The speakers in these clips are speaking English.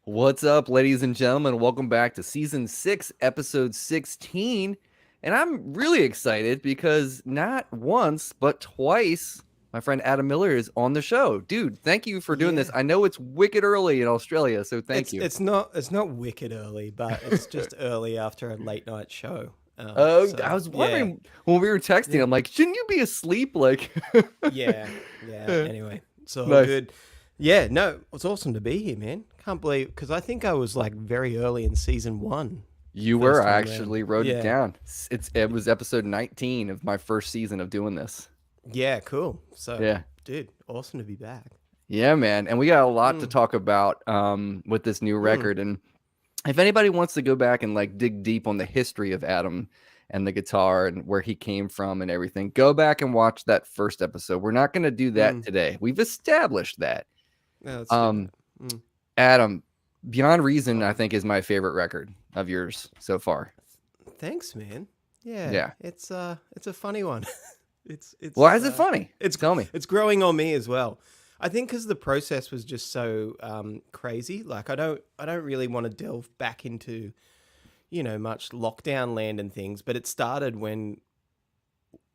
What's up, ladies and gentlemen? Welcome back to season 6, episode 16. And I'm really excited because not once, but twice, my friend Adam Miller is on the show. Dude, thank you for doing this. Yeah. I know it's wicked early in Australia, so thank It's you. it's not it's not wicked early, but it's just early after a late night show. Oh, I So was yeah, wondering when we were texting, yeah, I'm like, shouldn't you be asleep? Like, yeah. Anyway, it's all nice. good. Yeah, no, it's awesome to be here, man. Can't believe because I think I was like very early in season one, You were, first I time round. actually wrote it Yeah, down. It was episode 19 of my first season of doing this. yeah, cool. So, Yeah. dude, awesome to be back. Yeah, man. And we got a lot to Mm, talk about with this new mm, record. And if anybody wants to go back and like dig deep on the history of Adam and the guitar and where he came from and everything, go back and watch that first episode. We're not going to do that mm. today. We've established that. Yeah, let's do Um, that. Mm. Adam, Beyond Reason, Oh, I think, is my favorite record of yours so far. thanks, man. Yeah, Yeah. it's a funny one. it's Why it's is it funny? it's Tell me. it's growing on me as well. I think because the process was just so crazy. Like I don't really want to delve back into much lockdown land and things. But it started when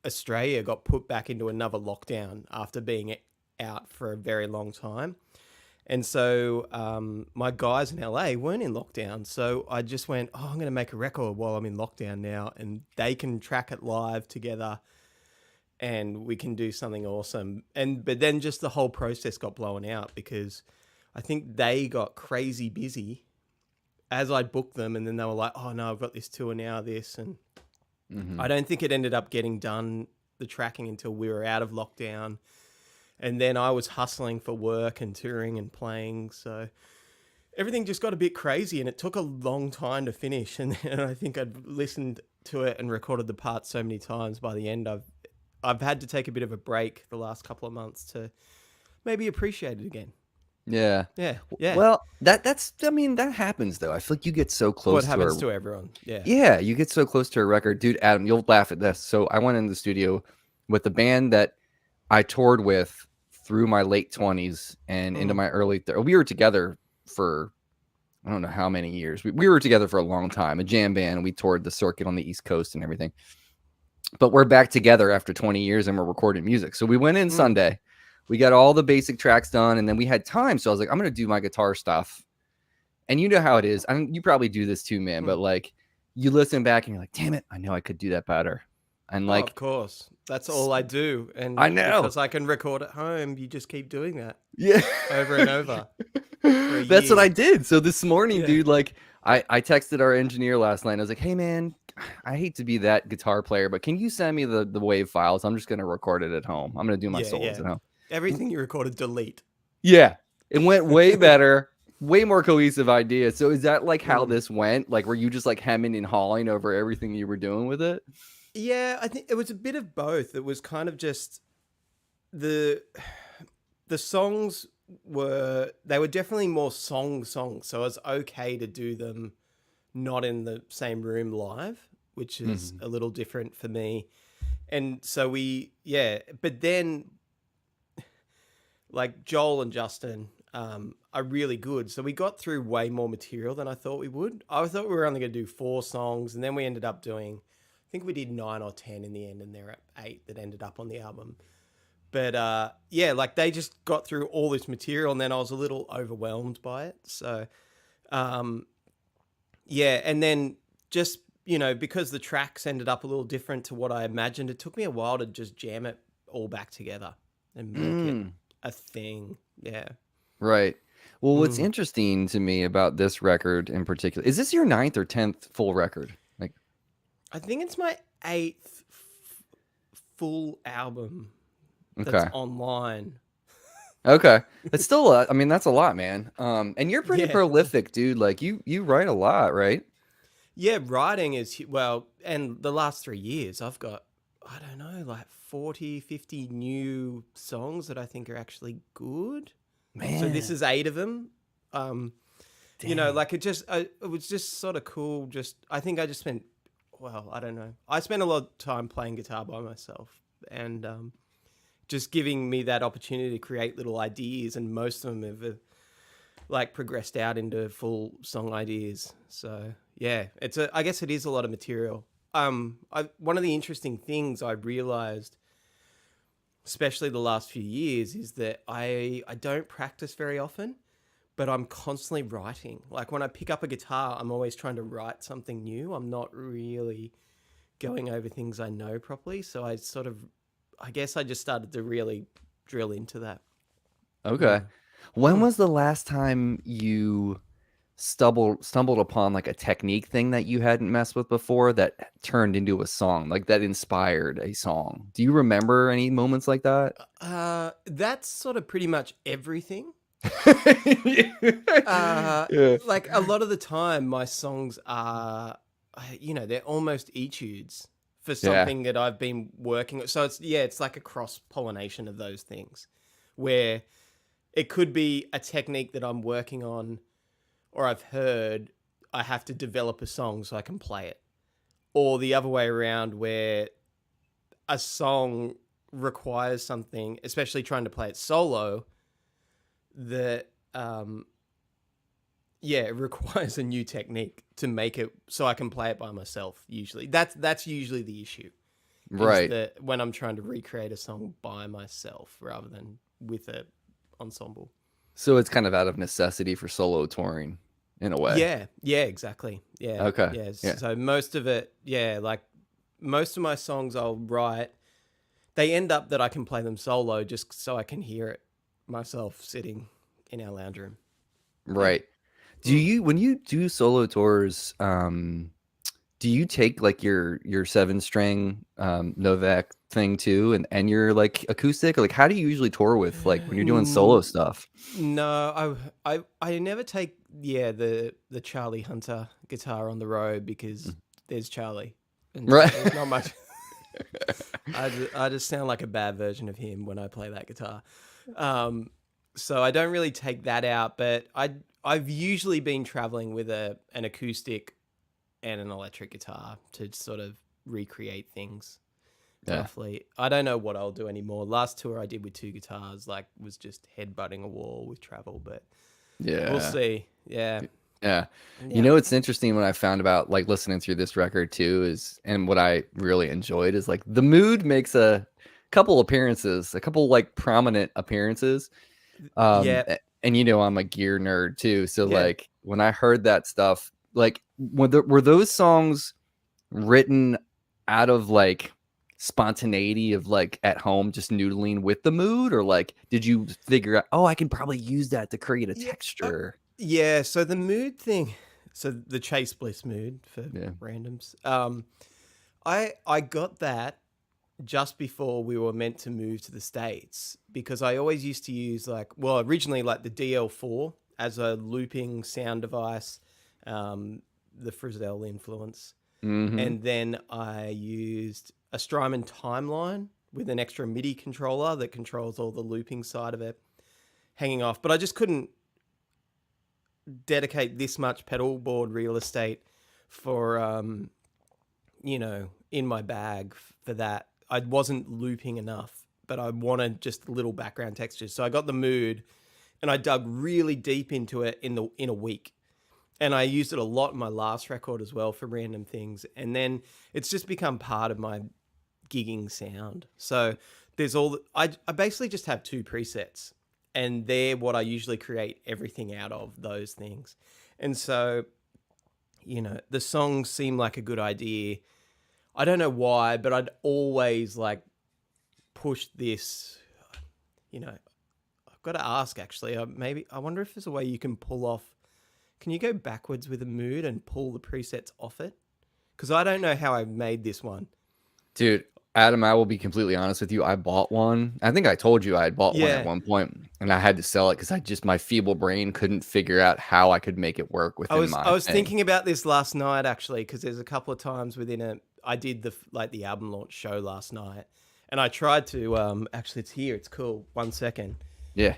Australia got put back into another lockdown after being out for a very long time. And so my guys in LA weren't in lockdown. So I just went, oh, I'm going to make a record while I'm in lockdown now. And they can track it live together and we can do something awesome. But then just the whole process got blown out because I think they got crazy busy as I booked them. And then they were like, oh, no, I've got this tour now, this. And Hmm. I don't think it ended up getting done, the tracking, until we were out of lockdown. And then I was hustling for work and touring and playing. So everything just got a bit crazy and it took a long time to finish. And I think I'd listened to it and recorded the parts so many times by the end. I've had to take a bit of a break the last couple of months to maybe appreciate it again. Yeah. Yeah. Yeah. Well, that's I mean, that happens though. I feel like you get so What close to happens a to everyone. Yeah. yeah, you get so close to a record. Dude, Adam, you'll laugh at this. So I went in the studio with the band that I toured with through my late 20s and into Mm, my we were together for I don't know how many years. We were together for a long time, a jam band. We toured the circuit on the East Coast and everything. But we're back together after 20 years and we're recording music. So we went in mm, Sunday. We got all the basic tracks done and then we had time. So I was like, I'm going to do my guitar stuff. And you know how it is. I mean, you probably do this too, man. mm. But like, you listen back and you're like, damn it, I know I could do that better. And Oh, like, of course. That's all I do. I And know. because I can record at home, you just keep doing that Yeah. over and over for a That's what I year. did. So this morning, Yeah. dude, like, I texted our engineer last night. I was like, hey, man, I hate to be that guitar player, but can you send me the wave files? I'm just going to record it at home. I'm going to do my Yeah. solos Yeah. at home. Everything you recorded, delete. Yeah. It went way better, way more cohesive idea. So is that like how Mm. this went? Like, were you just like hemming and hawing over everything you were doing with it? Yeah, I think it was a bit of both. It was kind of just the the songs they were definitely more songs. So it was okay to do them not in the same room live, which is Mhm. a little different for me. And so but then like Joel and Justin are really good. So we got through way more material than I thought we would. I thought we were only going to do 4 songs, and then we ended up doing, I think we did 9 or 10 in the end, and there are 8 that ended up on the album. But yeah, like they just got through all this material, and then I was a little overwhelmed by it. So um, yeah, and then just because the tracks ended up a little different to what I imagined, it took me a while to just jam it all back together and make it Mm, a thing. Yeah. right. Well, what's Mm. interesting to me about this record in particular, is this your ninth or 10th full record? Like, I think it's my 8th full album that's okay. online. Okay. It's still I mean, that's a lot, man. And you're pretty Yeah. prolific, dude. Like you write a lot, right? Yeah, writing is, well, and the last 3 years, I've got, I don't know, like 40, 50 new songs that I think are actually good. So this Man, is 8 of them. Um, dang. like it was just sort of cool. I think I just spent, well, I don't know. I spent a lot of time playing guitar by myself and just giving me that opportunity to create little ideas. And most of them have like progressed out into full song ideas. So yeah, I guess it is a lot of material. One of the interesting things I realized, especially the last few years, is that I don't practice very often, but I'm constantly writing. Like when I pick up a guitar, I'm always trying to write something new. I'm not really going over things I know properly. So I guess I just started to really drill into that. Okay. When was the last time you stumbled upon like a technique thing that you hadn't messed with before that turned into a song, like that inspired a song? Do you remember any moments like that? That's sort of pretty much everything. Yeah. Like a lot of the time, my songs are, they're almost etudes for Yeah. something that I've been working. So it's like a cross pollination of those things, where it could be a technique that I'm working on, or I've heard. I have to develop a song so I can play it, or the other way around, where a song requires something, especially trying to play it solo, that it requires a new technique to make it so I can play it by myself. Usually, that's usually the issue. Is Right. that when I'm trying to recreate a song by myself rather than with a ensemble. So it's kind of out of necessity for solo touring in a way. Yeah, exactly. Yeah, Okay. yeah. Yeah. So most of it, like most of my songs I'll write, they end up that I can play them solo just so I can hear it myself sitting in our lounge room. Yeah. Right. When you do solo tours, do you take like your 7 string Novak thing too and your like acoustic? Like how do you usually tour with like when you're doing solo stuff? No, I never take the Charlie Hunter guitar on the road because there's Charlie, and Right. there's not much. I just sound like a bad version of him when I play that guitar. So I don't really take that out, but I've usually been traveling with an acoustic and an electric guitar to sort of recreate things Yeah. roughly. I don't know what I'll do anymore. Last tour I did with 2 guitars, like, was just headbutting a wall with travel, but Yeah. we'll see. Yeah. Yeah. You know, it's interesting what I found about like listening through this record too is, and what I really enjoyed is like the mood makes a couple appearances, a couple like prominent appearances. Yeah. And you know, I'm a gear nerd too. So Yeah. like when I heard that stuff, like were those songs written out of like spontaneity of like at home just noodling with the mood, or like did you figure out, oh, I can probably use that to create a Yeah. texture? Yeah. So the mood thing, so the Chase Bliss mood for Yeah. randoms. I got that just before we were meant to move to the States, because I always used to use originally like the DL4 as a looping sound device, the Frizzell influence. Mm-hmm. And then I used a Strymon Timeline with an extra MIDI controller that controls all the looping side of it hanging off. But I just couldn't dedicate this much pedal board real estate for, in my bag for that. I wasn't looping enough, but I wanted just little background textures. So I got the mood and I dug really deep into it in a week. And I used it a lot in my last record as well for random things. And then it's just become part of my gigging sound. So there's I basically just have 2 presets, and they're what I usually create everything out of, those things. And so, the songs seem like a good idea. I don't know why, but I'd always like pushed this, I've got to ask actually, I wonder if there's a way you can pull off. Can you go backwards with a mood and pull the presets off it? Because I don't know how I made this one. Dude, Adam, I will be completely honest with you. I bought one. I think I told you I had bought one at Yeah. one point, and I had to sell it because my feeble brain couldn't figure out how I could make it work I within was thing. thinking about this last night actually, because there's a couple of times I did the album launch show last night, and I tried to actually, it's here, it's cool. 1 second. Yeah.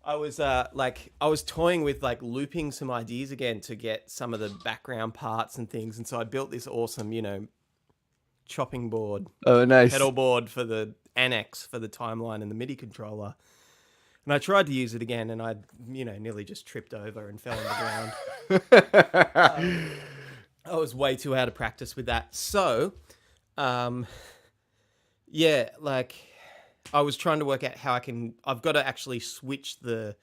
I was toying with like looping some ideas again to get some of the background parts and things, and so I built this awesome, chopping board, Oh, nice. pedal board for the annex for the timeline and the MIDI controller. And I tried to use it again, and I, nearly just tripped over and fell on the ground. I was way too out of practice with that. So, yeah, like I was trying to work out how I've got to actually switch the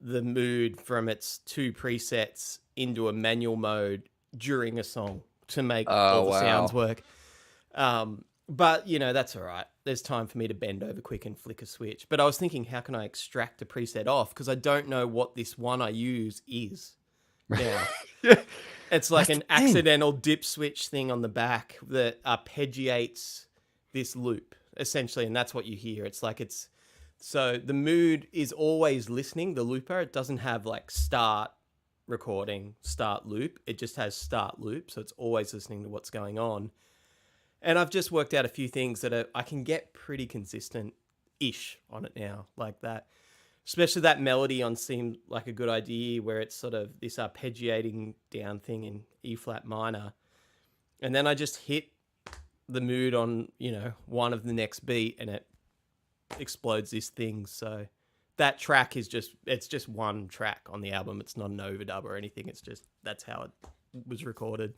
mood from its 2 presets into a manual mode during a song to make Oh, all the sounds wow. work. But that's all right. There's time for me to bend over quick and flick a switch. But I was thinking, how can I extract a preset off? Because I don't know what this one I use is now. Yeah. It's like That's an the thing. accidental dip switch thing on the back that arpeggiates this loop, essentially. And that's what you hear. So the mood is always listening, the looper. It doesn't have like start recording, start loop. It just has start loop. So it's always listening to what's going on. And I've just worked out a few things that I can get pretty consistent-ish on it now, like that. Especially that melody on seemed like a good idea, where it's sort of this arpeggiating down thing in E flat minor. And then I just hit the mood on, one of the next beat, and it explodes this thing. So that track it's just one track on the album. It's not an overdub or anything. It's just, that's how it was recorded.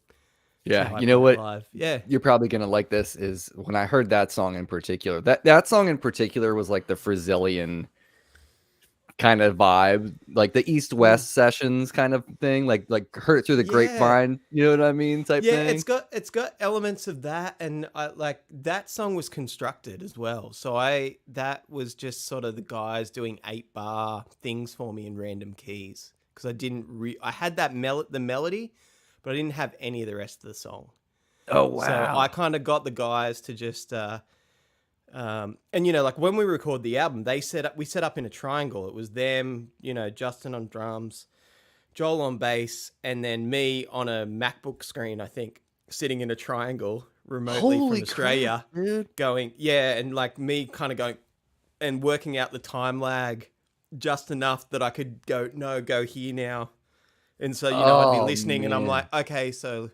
Yeah, How I you know play it what? live. Yeah. You're probably gonna like this is when I heard that song in particular. That song in particular was like the Brazilian kind of vibe, like the East Mm. West sessions kind of thing, like heard it through the Yeah. grapevine, you know what I mean, type Yeah, thing. it's got elements of that, and I like that song was constructed as well. So that was just sort of the guys doing 8-bar things for me in random keys, because I had the melody, but I didn't have any of the rest of the song. Oh So I wow. kind of got the guys to just and like when we record the album, we set up in a triangle. It was them, Justin on drums, Joel on bass, and then me on a MacBook screen, I think, sitting in a triangle remotely from Holy crap, Australia, dude. going, yeah, and like me kind of going and working out the time lag just enough that I could go, no, go here now. And so, I'd be Oh listening and I'm man. like, okay, so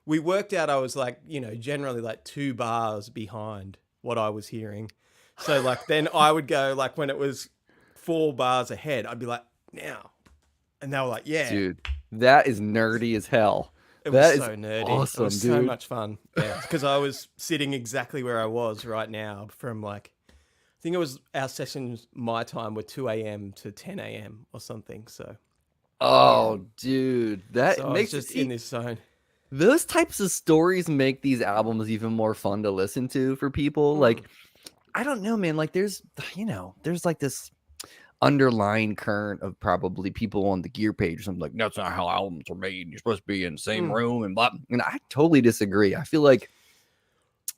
we worked out I was like, generally like 2 bars behind what I was hearing. So like then I would go like when it was 4 bars ahead, I'd be like, now. And they were like, yeah. Dude, that is nerdy as hell. It was That is so nerdy. It was awesome, so dude. much fun. Yeah, because I was sitting exactly where I was right now from like, I think it was our sessions, my time were 2 a.m. to 10 a.m. or something. So, yeah. Oh, dude, that So I was makes it just in see. this zone. Those types of stories make these albums even more fun to listen to for people. Mm. Like, I don't know, man. Like, there's like this underlying current of probably people on the gear page or something like that's not how albums are made. You're supposed to be in the same Mm. room and blah. And I totally disagree. I feel like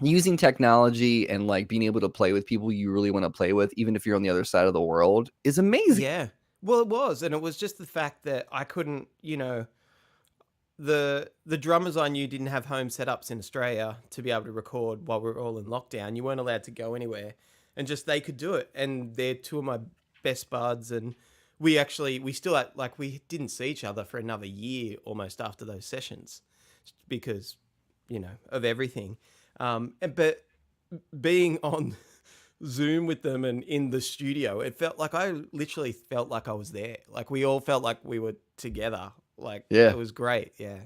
using technology and like being able to play with people you really want to play with, even if you're on the other side of the world, is amazing. Yeah. Well, it was. And it was just the fact that I couldn't, the drummers I knew didn't have home setups in Australia to be able to record while we were all in lockdown. You weren't allowed to go anywhere, and just they could do it. And they're 2 of my best buds, and we still had, like, we didn't see each other for another year almost after those sessions because of everything. But being on Zoom with them and in the studio, it felt like I literally felt like I was there. Like we all felt like we were together. Like Yeah, it was great. Yeah.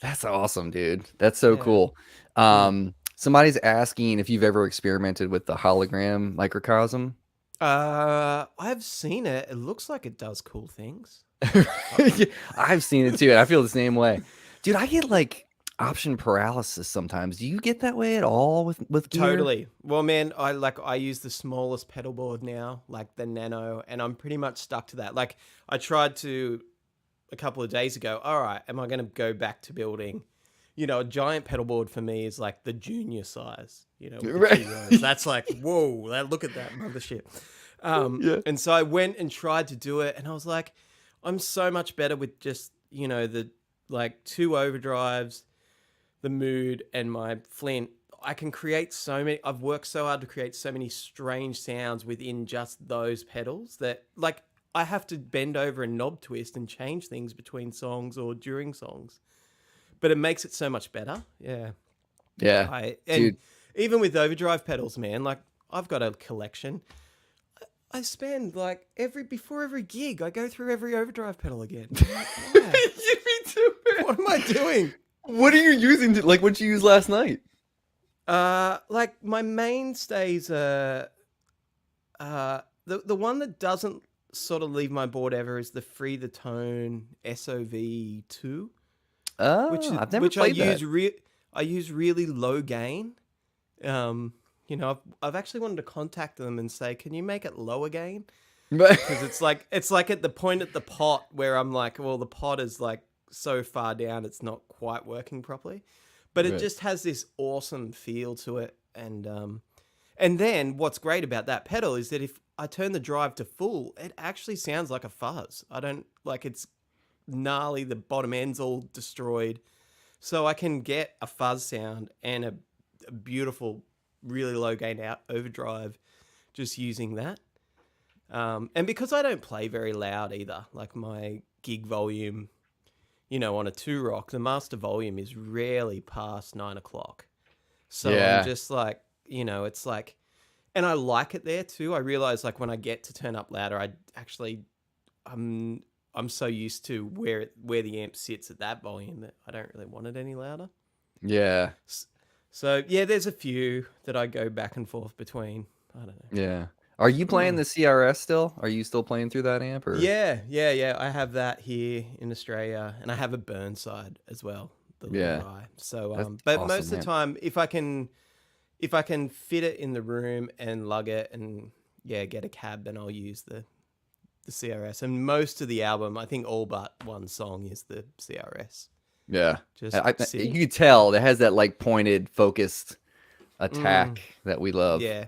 that's awesome, dude. That's so Yeah. cool. Mm. Somebody's asking if you've ever experimented with the hologram microcosm. I've seen it. It looks like it does cool things. Yeah, I've seen it too, and I feel the same way. Dude, I get like option paralysis sometimes. Do you get that way at all with gear? Totally. Well, man, I use the smallest pedal board now, like the Nano, and I'm pretty much stuck to that. Like I tried to a couple of days ago. All right, am I going to go back to building? A giant pedal board for me is like the junior size. With the Right. 2 rows. That's like whoa. Look at that mothership. Yeah. And so I went and tried to do it, and I was like, I'm so much better with just the like 2 overdrives, the mood, and my flint. I can create so many. I've worked so hard to create so many strange sounds within just those pedals that like I have to bend over and knob twist and change things between songs or during songs. But it makes it so much better. Yeah. Yeah. And Dude. even with overdrive pedals, man, like I've got a collection. I spend like before every gig, I go through every overdrive pedal again. I'm like, why? Me too, man. What am I doing? What are you using? Like, what you used last night? Like my mainstays are the one that doesn't sort of leave my board ever is the Free the Tone SOV2, Oh, I've never which I played that. use really low gain. I've actually wanted to contact them and say, can you make it lower gain? But Because it's like at the point at the pot where I'm like, well, the pot is like so far down, it's not quite working properly. But it Right. just has this awesome feel to it, and then what's great about that pedal is that if I turn the drive to full, it actually sounds like a fuzz. I don't like it's gnarly. The bottom end's all destroyed, so I can get a fuzz sound and a beautiful, really low gain out overdrive just using that. And because I don't play very loud either, like my gig volume, on a Turok, the master volume is rarely past 9 o'clock. So I'm Yeah. just like, it's like, and I like it there too. I realize like when I get to turn up louder, I'm so used to where the amp sits at that volume that I don't really want it any louder. Yeah. So yeah, there's a few that I go back and forth between. I don't know. Yeah. Are you playing the CRS still? Are you still playing through that amp or? Yeah. I have that here in Australia, and I have a Burnside as well, the little Yeah. guy. So, That's but awesome, most of the man. time, if I can fit it in the room and lug it, and get a cab, then I'll use the CRS. And most of the album, I think all but one song is the CRS. Yeah. Just You sitting. can tell it has that like pointed, focused Mm, attack that we love. yeah,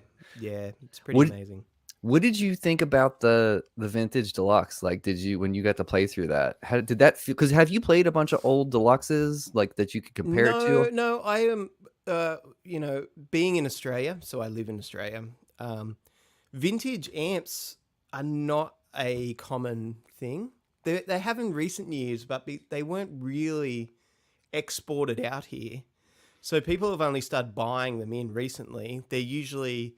it's pretty What amazing. What did you think about the vintage deluxe? Like, did you when you got to play through that? How did that feel? Because have you played a bunch of old deluxes like that you could compare it to? No, I am, being in Australia, so I live in Australia. Vintage amps are not a common thing. They have in recent years, but they weren't really exported out here. So people have only started buying them in recently. They're usually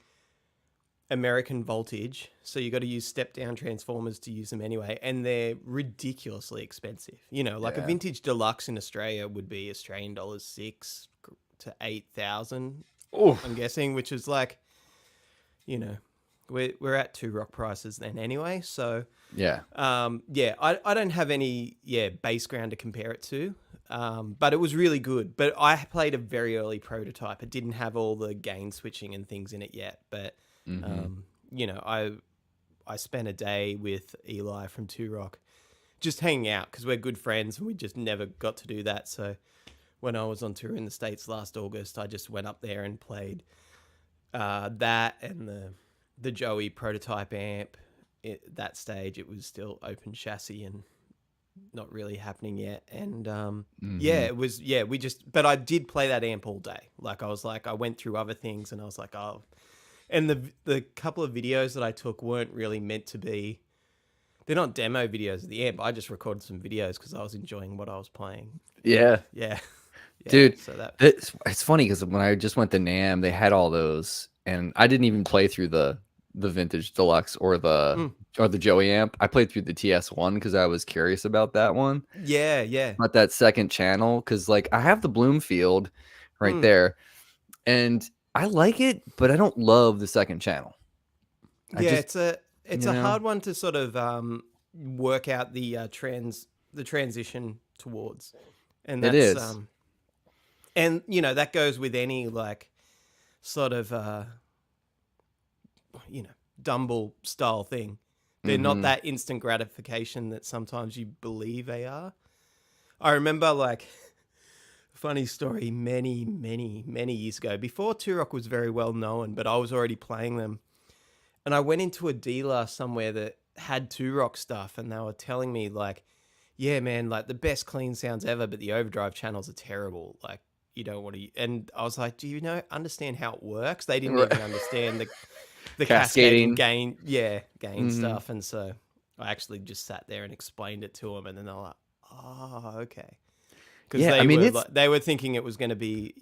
American voltage, so you got to use step down transformers to use them anyway, and they're ridiculously expensive. Like a Yeah. vintage deluxe in Australia would be Australian dollars 6 to 8,000, Oh. I'm guessing, which is like, we're at Turok prices then anyway. So Yeah. I don't have any bass ground to compare it to, but it was really good. But I played a very early prototype. It didn't have all the gain switching and things in it yet, but. I spent a day with Eli from Turok just hanging out because we're good friends and we just never got to do that. So when I was on tour in the States last August, I just went up there and played that and the Joey prototype amp. At that stage, it was still open chassis and not really happening yet. And it was, but I did play that amp all day. Like I went through other things and I was like, oh. And the couple of videos that I took weren't really meant to be. They're not demo videos of the amp. I just recorded some videos because I was enjoying what I was playing. Yeah. Yeah. Dude, So it's funny because when I just went to NAMM, they had all those, and I didn't even play through the vintage deluxe or the Joey amp. I played through the TS1 because I was curious about that one. yeah. About that second channel, because like I have the Bloomfield right there, and I like it, but I don't love the second channel. It's a hard one to sort of work out the transition towards, and It that's is. and that goes with any like sort of Dumble style thing. They're not that instant gratification that sometimes you believe they are. I remember like funny story many years ago, before Turok was very well known, but I was already playing them. And I went into a dealer somewhere that had Turok stuff, and they were telling me like, yeah, man, like the best clean sounds ever, but the overdrive channels are terrible. Like you don't want to. And I was like, do you understand how it works? They didn't even understand the cascading gain, stuff. And so I actually just sat there and explained it to them, and then they're like, oh, okay. Because they were thinking it was going to be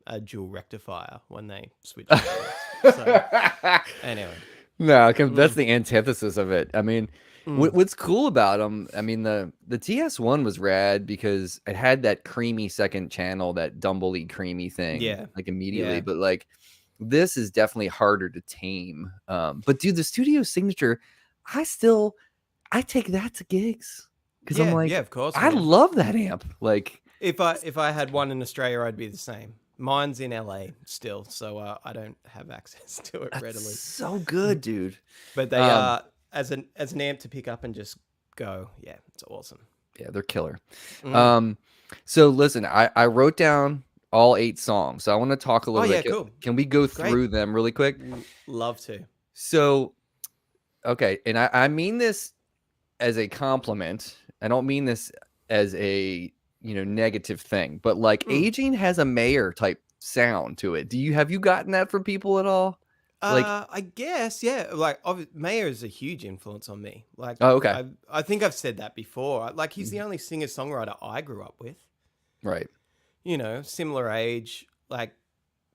a dual rectifier when they switched. So anyway, No, that's Mm, the antithesis of it. I mean, mm. what's cool about them? I mean, the TS1 was rad because it had that creamy second channel, that dumbly creamy thing, Yeah, like immediately. yeah, But like, this is definitely harder to tame. But dude, the studio signature, I still I take that to gigs because I'm yeah, yeah. like, Of course, I man. love that amp. Like, If I had one in Australia, I'd be the same. Mine's in LA still, so I don't have access to it that's readily. so good, dude. But they Um, are as an amp to pick up and just go. Yeah, it's awesome. Yeah, they're killer. Mm. Um, so listen, I wrote down all 8 songs. So I want to talk a Oh little bit. yeah, cool, Can we go great. through them really quick? Love to. So, okay, and I mean this as a compliment. I don't mean this as a negative thing, but like Mm. aging has a mayor type sound to it. Have you gotten that from people at all? Like, I guess, yeah. Like, Mayer is a huge influence on me. Like, oh, okay, I think I've said that before. Like, he's the Mhm. only singer songwriter I grew up with. Right. Similar age. Like,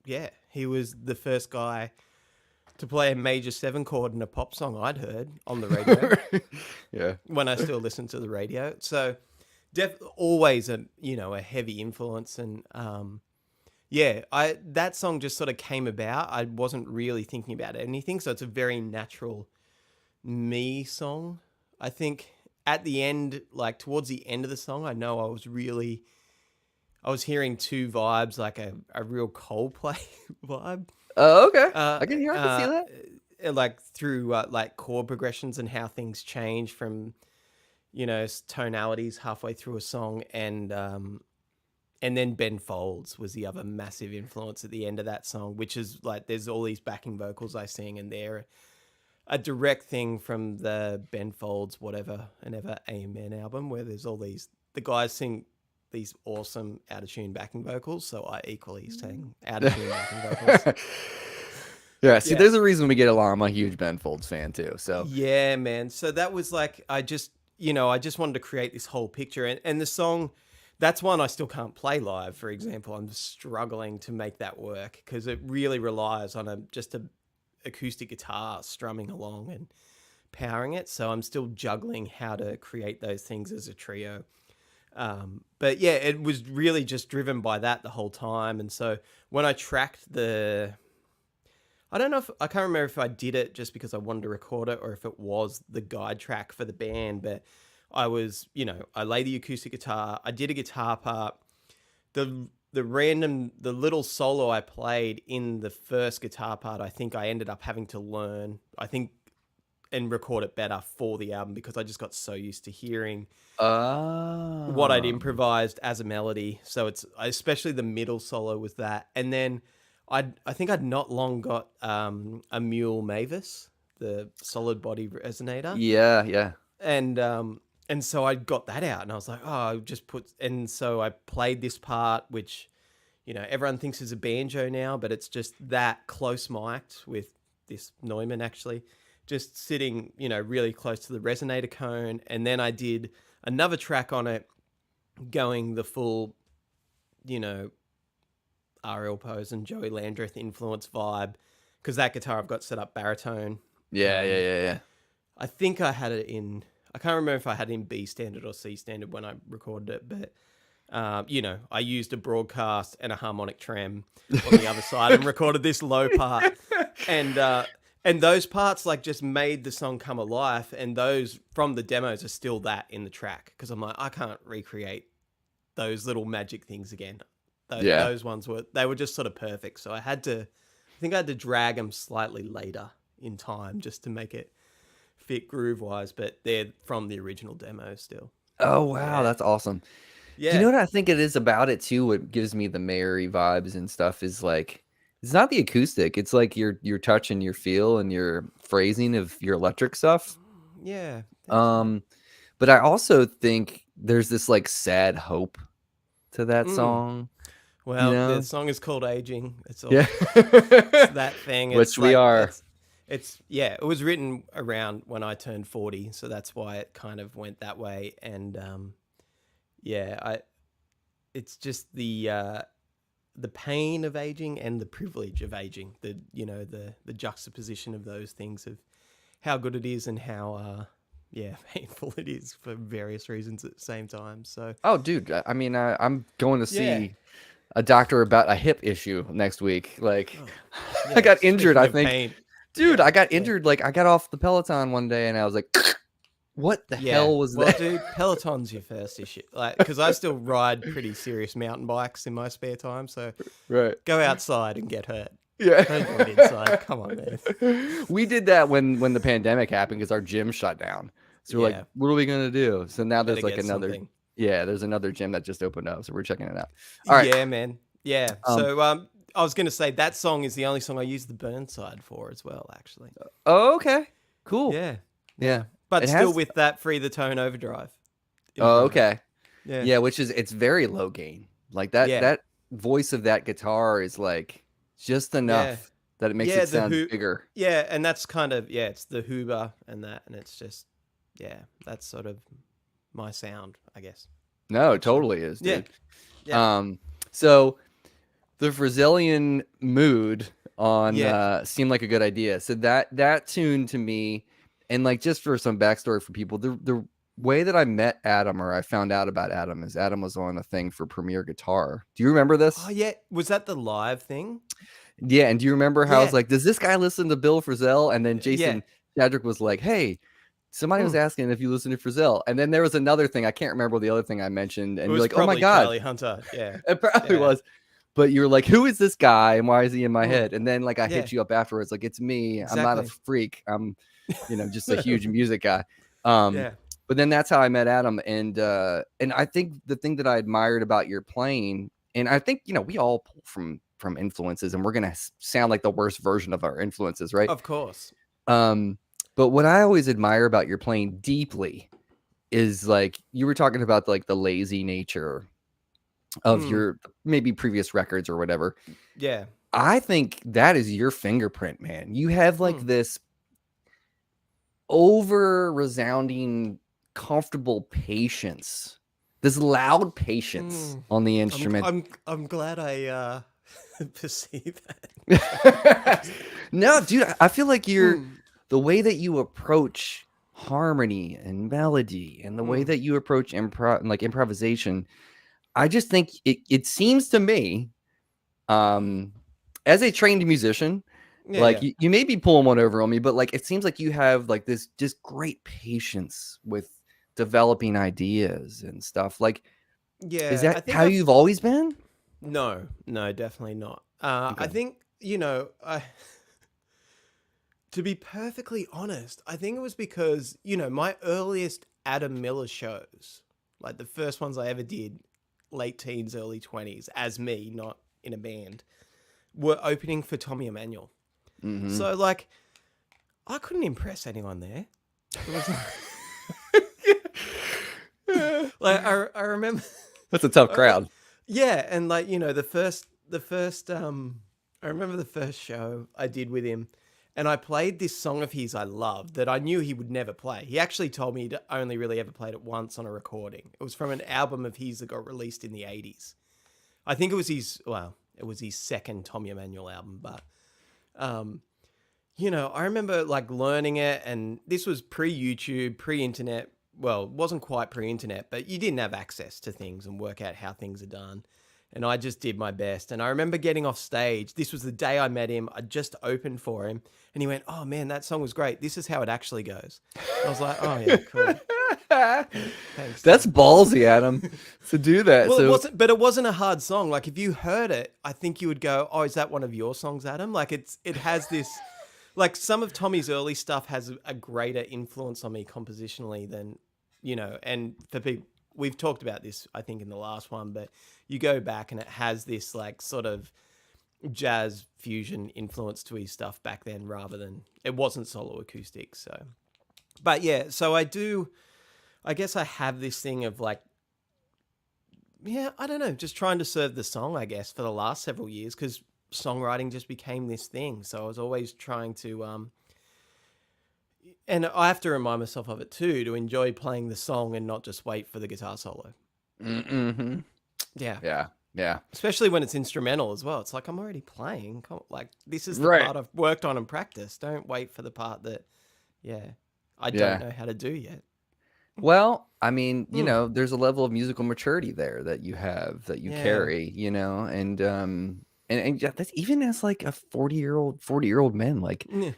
yeah, he was the first guy to play a major 7 chord in a pop song I'd heard on the radio Yeah. when I still listened to the radio. So, always a heavy influence, and yeah, I that song just sort of came about. I wasn't really thinking about anything, so it's a very natural me song. I think at the end, like towards the end of the song, I know I was hearing two vibes, like a real Coldplay vibe. Oh, okay. Uh, I can see that. like through like chord progressions and how things change from tonalities halfway through a song, and then Ben Folds was the other massive influence at the end of that song, which is like there's all these backing vocals I sing, and they're a direct thing from the Ben Folds Whatever and Ever Amen album, where there's all the guys sing these awesome out of tune backing vocals. So I equally sing out of tune backing vocals. Yeah, see, Yeah. there's a reason we get along. I'm a huge Ben Folds fan too. So, Yeah, man. So that was like, I just wanted to create this whole picture. And the song, that's one I still can't play live, for example. I'm struggling to make that work because it really relies on just a acoustic guitar strumming along and powering it. So I'm still juggling how to create those things as a trio. But yeah, it was really just driven by that the whole time. And so when I tracked I don't know if I can't remember if I did it just because I wanted to record it or if it was the guide track for the band, but I lay the acoustic guitar, I did a guitar part, the little solo I played in the first guitar part, I think I ended up having to learn, and record it better for the album because I just got so used to hearing what I'd um, improvised as a melody. So it's especially the middle solo was that, and then I think I'd not long got a Mule Mavis, the solid body resonator, yeah, yeah. and so I got that out, and I was like, oh, I just and so I played this part, which everyone thinks is a banjo now, but it's just that close mic'd with this Neumann actually, just sitting really close to the resonator cone, and then I did another track on it, going the full, R.L. Pose and Joey Landreth influence vibe, because that guitar I've got set up baritone. Yeah, yeah, Um, yeah, yeah. I think I had it in. I can't remember if I had it in B standard or C standard when I recorded it, but I used a broadcast and a harmonic trem on the other side and recorded this low part, and those parts like just made the song come alive. And those from the demos are still that in the track because I'm like, I can't recreate those little magic things again. Yeah. Those ones were just sort of perfect. So I think I had to drag them slightly later in time just to make it fit groove wise, but they're from the original demo still. Oh wow, Yeah. that's awesome. Do you know Yeah. what I think it is about it too? What gives me the Mary vibes and stuff is like it's not the acoustic. It's like your touch and your feel and your phrasing of your electric stuff. Yeah. Thanks, man. Um, but I also think there's this like sad hope to that Mm. song, you Well, the know? song is called Aging. Yeah. It's that thing. Which It's we like are. it's yeah, it was written around when I turned 40, so that's why it kind of went that way. And yeah, I it's just the pain of aging and the privilege of aging. The juxtaposition of those things of how good it is and how painful it is for various reasons at the same time. So Oh, dude, I mean, I'm going to yeah. see a doctor about a hip issue next week. Like, Oh, I yeah. got injured, Speaking I of think. pain, Dude, yeah, I got yeah. injured. Like, I got off the Peloton one day and I was like, what the Yeah, hell was well, that? dude, Peloton's your first issue. Like, because I still ride pretty serious mountain bikes in my spare time. So Right. go outside and get hurt. Yeah. Don't do it inside. Come on, man. We did that when the pandemic happened because our gym shut down. So we're like, Yeah, what are we gonna do? So now better there's like get another, something. there's another gym that just opened up. So we're checking it out. All right. Yeah, man. Yeah. Um, So I was gonna say that song is the only song I use the Burnside for as well, actually. oh, okay. Cool. Yeah, Yeah. but It still has. with that free the tone overdrive in Oh, front of it. okay. Yeah, Yeah, which is it's very low gain. Like that yeah, that voice of that guitar is like just yeah, enough that it makes yeah. it sound bigger. Yeah, and that's kind of it's the Huber and that, and it's just that's sort of my sound, I guess. No, it Actually, totally is, yeah, dude. yeah, So the Brazilian mood on yeah. seemed like a good idea. So that tune to me, and like just for some backstory for people, the way that I met Adam or I found out about Adam is Adam was on a thing for Premier Guitar. Do you remember Oh this? yeah, was that the live thing? Yeah, and do you remember how I was Yeah, like, does this guy listen to Bill Frisell? And then yeah. Jason Chadrick was like, hey, somebody was Hmm. asking if you listen to Frisell. And then there was another thing. I can't remember the other thing I mentioned. It And you're was like, oh my probably God. Charlie Hunter. Yeah, It probably yeah, was. But you're like, who is this guy? And why is he in my hmm. head? And then like I Yeah. hit you up afterwards, like, it's me. I'm not a Exactly. freak. I'm, just a huge music guy. Um, Yeah. but then that's how I met Adam. And I think the thing that I admired about your playing, and I think, we all pull from influences, and we're gonna sound like the worst version of our influences, right? Of course. But what I always admire about your playing deeply is like you were talking about like the lazy nature of Mm. your maybe previous records or whatever. Yeah. I think that is your fingerprint, man. You have like Mm. this over resounding, comfortable patience, this loud patience Mm. on the instrument. I'm glad I perceive that. No, dude, I feel like you're Mm. the way that you approach harmony and melody and the way Mm. that you approach improvisation. I just think it seems to me, as a trained musician, Yeah. like Yeah. you may be pulling one over on me, but like it seems like you have like this just great patience with developing ideas and stuff. Like, is Yeah. I that think how you've always been? No, definitely not. I Okay. think to be perfectly honest, I think it was because my earliest Adam Miller shows, like the first ones I ever did, late teens, early 20s, as me, not in a band, were opening for Tommy Emanuel. Mhm. So, like, I couldn't impress anyone there. It was like, I remember, That's a tough crowd. yeah, and like, I remember the first show I did with him, and I played this song of his I loved that I knew he would never play. He actually told me he'd only really ever played it once on a recording. It was from an album of his that got released in the 80s. I think it was his second Tommy Emmanuel album, but I remember like learning it, and this was pre-YouTube, pre-internet. Well, it wasn't quite pre-internet, but you didn't have access to things and work out how things are done. And I just did my best. And I remember getting off stage. This was the day I met him. I just opened for him, and he went, "Oh man, that song was great. This is how it actually goes." I was like, "Oh yeah, cool. Thanks." That's dude." ballsy, Adam, to do that. Well, So it wasn't a hard song. Like if you heard it, I think you would go, "Oh, is that one of your songs, Adam?" Like it has this, like some of Tommy's early stuff has a greater influence on me compositionally than, and for people, we've talked about this, I think in the last one, but you go back and it has this like sort of jazz fusion influence to his stuff back then, rather than it wasn't solo acoustic. So, but yeah, so I guess I have this thing of like, yeah, I don't know, just trying to serve the song, I guess, for the last several years, because songwriting just became this thing. So I was always trying to, and I have to remind myself of it too, to enjoy playing the song and not just wait for the guitar solo. mm-hmm. Yeah. Yeah. Especially when it's instrumental as well. It's like, I'm already playing. Like, this is the Right. part I've worked on and practiced. Don't wait for the part that, yeah, I don't Yeah. know how to do yet. Well, I mean, Hmm. there's a level of musical maturity there that you have, that you Yeah. carry, and yeah, that's even as like a 40-year-old man, like Yeah.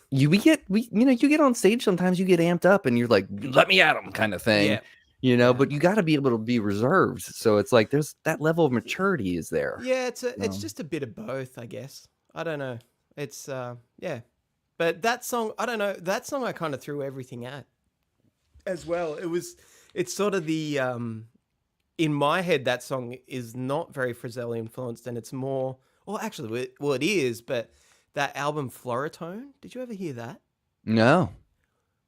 you get on stage sometimes, you get amped up and you're like, let me at him kind of thing, Yeah. Yeah. but you got to be able to be reserved. So it's like there's that level of maturity is there. Yeah, it's Um, just a bit of both, I guess. I don't know. It's yeah. But that song, I don't know. That song I kind of threw everything at as well. It's sort of the in my head that song is not very Frizzell influenced, and it's more, well actually well it is, but that album Floratone, did you ever hear that? no.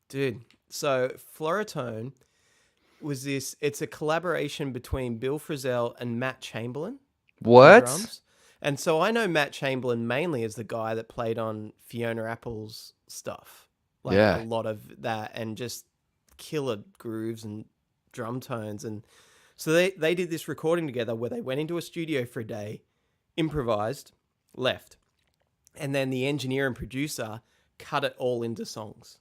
Dude, so Floratone it's a collaboration between Bill Frisell and Matt Chamberlain on What? drums. And so I know Matt Chamberlain mainly as the guy that played on Fiona Apple's stuff, like a Yeah. lot of that, and just killer grooves and drum tones. And so they did this recording together where they went into a studio for a day, improvised, left. And then the engineer and producer cut it all into songs.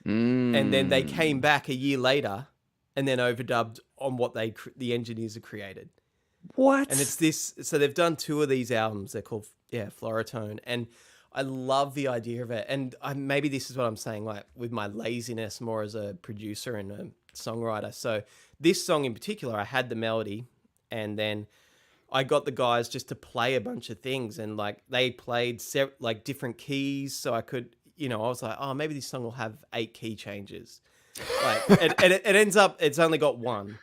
And then they came Mm. back a year later and then overdubbed on what the engineers had created. And What? it's this. So they've done two of these albums. They're called Floratone, and I love the idea of it. And maybe this is what I'm saying, like with my laziness more as a producer and a songwriter. So this song in particular, I had the melody, and then I got the guys just to play a bunch of things, and like they played like different keys, so I could, I was like, oh, maybe this song will have 8 key changes, like, and it ends up it's only got one,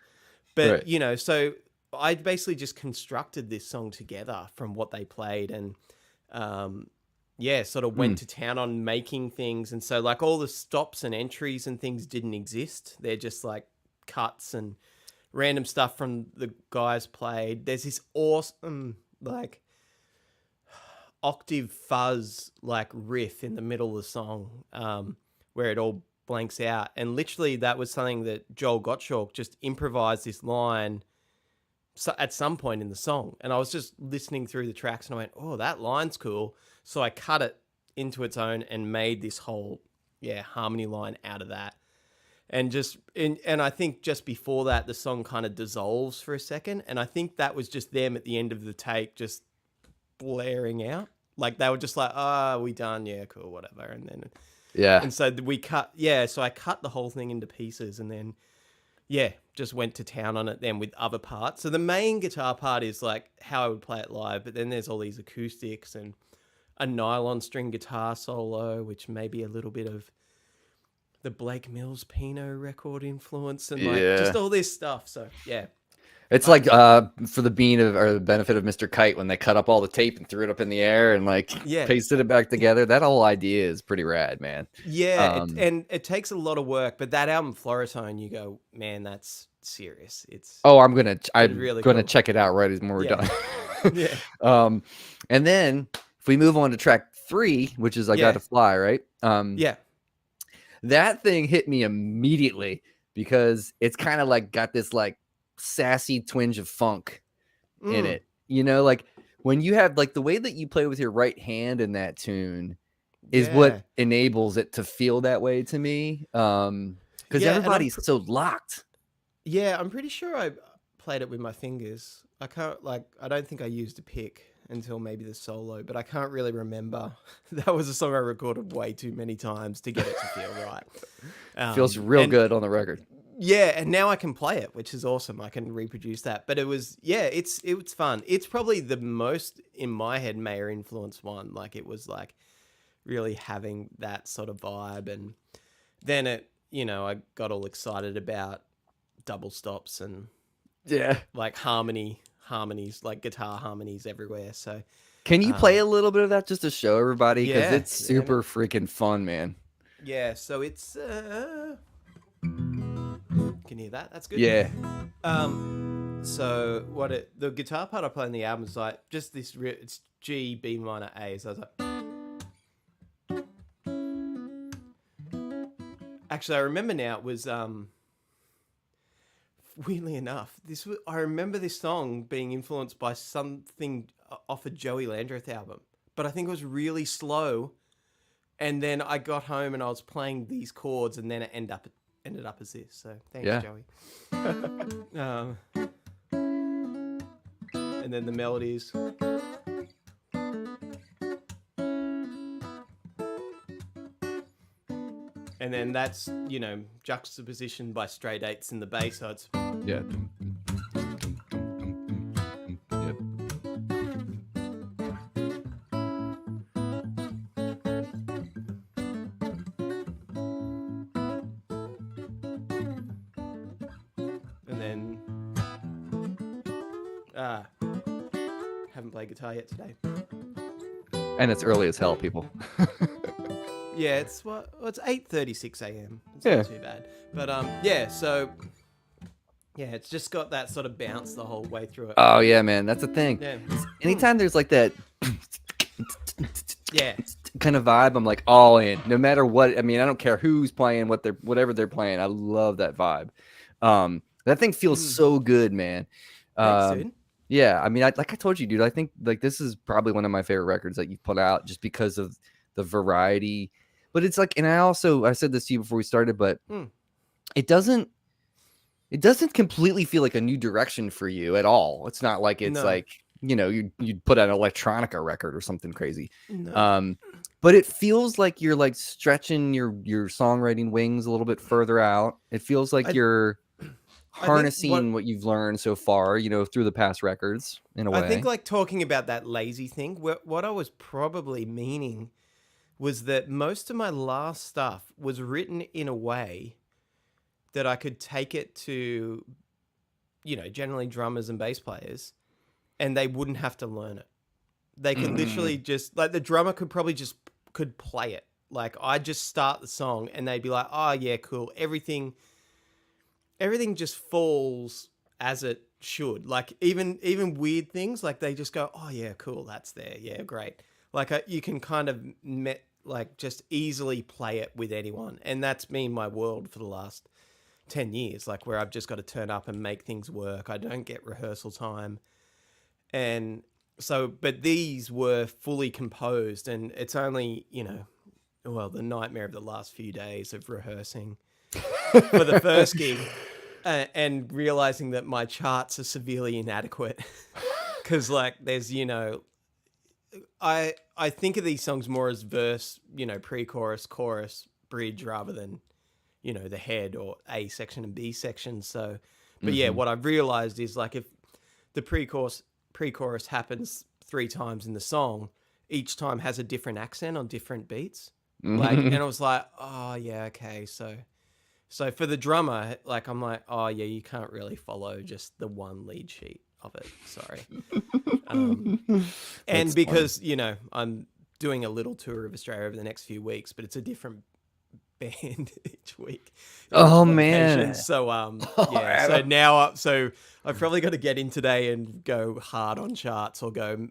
but Right. so I basically just constructed this song together from what they played, and yeah, sort of Hmm. went to town on making things, and so like all the stops and entries and things didn't exist. They're just like cuts and random stuff from the guys played. There's this awesome like octave fuzz like riff in the middle of the song, where it all blanks out, and literally that was something that Joel Gottschalk just improvised this line at some point in the song, and I was just listening through the tracks and I went, oh, that line's cool. So I cut it into its own and made this whole harmony line out of that. And and I think just before that the song kind of dissolves for a second, and I think that was just them at the end of the take just blaring out, like they were just like, we done, yeah, cool, whatever. Yeah. And so so I cut the whole thing into pieces, and then just went to town on it then with other parts. So the main guitar part is like how I would play it live, but then there's all these acoustics and a nylon string guitar solo, which may be a little bit of the Blake Mills Pinot record influence, and like just Yeah. all this stuff. So yeah. It's I, like for the the benefit of Mr. Kite, when they cut up all the tape and threw it up in the air and like yeah. pasted it back together. That whole idea is pretty rad, man. Yeah, Um, it takes a lot of work, but that album Floratone, you go, man, that's serious. oh, It's I'm really gonna cool. check it out right as when we're Yeah. done. Yeah. And then if we move on to track 3, which is I Got Yeah. to Fly, right? Yeah. That thing hit me immediately because it's kind of like got this like sassy twinge of funk in Mm. it. Like when you have like the way that you play with your right hand in that tune is what Yeah. enables it to feel that way to me. Because Yeah, and everybody's so locked. I'm pretty sure I played it with my fingers. I can't like I don't think I used a pick until maybe the solo, but I can't really remember. That was a song I recorded way too many times to get it to feel right. Feels real And good on the record. yeah, and now I can play it, which is awesome. I can reproduce that. But it was it's fun. It's probably the most in my head Mayer influenced one. Like it was like really having that sort of vibe, and then I got all excited about double stops and Yeah. like harmonies, like guitar harmonies everywhere. So Can you play um a little bit of that just to show everybody? Because yeah, it's yeah, super freaking fun, man. yeah. So it's can you hear that? That's good. Yeah. So the guitar part I play in the album is like just this. It's G, B minor, A. So I was like, actually, I remember now. It was weirdly enough, I remember this song being influenced by something off a Joey Landreth album, but I think it was really slow, And then I got home and I was playing these chords, and then it ended up as this. So thanks, Yeah. Joey. And then the melodies. And then that's, juxtaposition by straight eights in the bass. So it's... Yeah. Yep. And then... haven't played guitar yet today. And it's early as hell, people. Yeah, it's 8:36 a.m. It's Yeah. not too bad. But so it's just got that sort of bounce the whole way through it. Oh yeah, man, that's the thing. Yeah. Anytime there's like that Yeah. kind of vibe, I'm like all in. No matter what, I mean, I don't care who's playing, whatever they're playing. I love that vibe. That thing feels so good, man. Thanks, dude. Yeah, I mean, like I told you, dude, I think like this is probably one of my favorite records that you've put out, just because of the variety. But it's like, and I said this to you before we started, but it doesn't completely feel like a new direction for you at all. It's not like it's like, you'd put out an electronica record or something crazy. No. But it feels like you're like stretching your songwriting wings a little bit further out. It feels like you're harnessing what you've learned so far, through the past records in a way. I think like talking about that lazy thing, what I was probably meaning was that most of my last stuff was written in a way that I could take it to, generally drummers and bass players, and they wouldn't have to learn it. They could literally just, like, the drummer could play it. Like, I'd just start the song and they'd be like, oh yeah, cool. Everything just falls as it should. Like even weird things, like they just go, oh yeah, cool. That's there. Yeah, great. Like you can kind of just easily play it with anyone. And that's been my world for the last 10 years, like where I've just got to turn up and make things work. I don't get rehearsal time. And so, but these were fully composed, and it's only, the nightmare of the last few days of rehearsing for the first gig and realizing that my charts are severely inadequate. Cause like there's, I think of these songs more as verse, pre-chorus, chorus, bridge, rather than, the head or A section and B section. So, but yeah, what I've realized is like if the pre-chorus happens 3 times in the song, each time has a different accent on different beats. Like, and I was like, oh yeah, okay. So for the drummer, like I'm like, oh yeah, you can't really follow just the one lead sheet of it. Sorry. And because, funny. I'm doing a little tour of Australia over the next few weeks, but it's a different band each week. Oh man. So so now I've probably got to get in today and go hard on charts, or go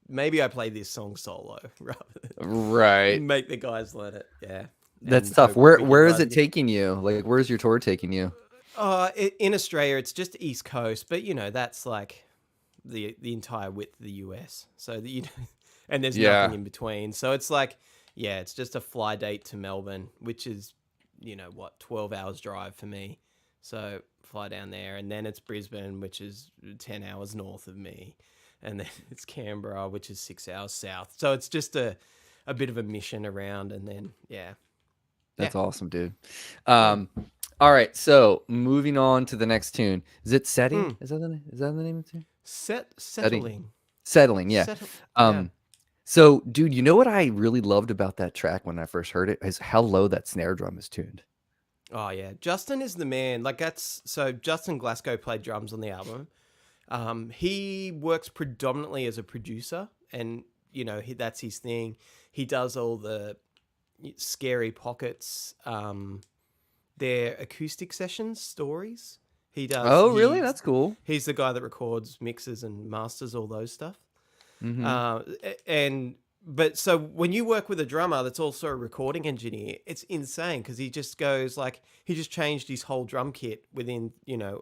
maybe I play this song solo rather than make the guys learn it. Yeah. That's tough. Where is it taking you? Like, where's your tour taking you? In Australia, it's just East Coast, but that's like the entire width of the US. So and there's nothing in between. So it's like, it's just a fly date to Melbourne, which is, 12 hours drive for me. So fly down there, and then it's Brisbane, which is 10 hours north of me. And then it's Canberra, which is 6 hours south. So it's just a bit of a mission around, and then, That's awesome, dude. All right, so moving on to the next tune. Is it Setting? Is that the name of the tune? Settling, yeah. So, dude, you know what I really loved about that track when I first heard it is how low that snare drum is tuned. Oh yeah, Justin is the man. Like Justin Glasgow played drums on the album. He works predominantly as a producer, and that's his thing. He does all the Scary Pockets, their acoustic sessions, stories. He does. Oh, really? That's cool. He's the guy that records, mixes, and masters all those stuff. But so when you work with a drummer that's also a recording engineer, it's insane, because he just goes like, he just changed his whole drum kit within,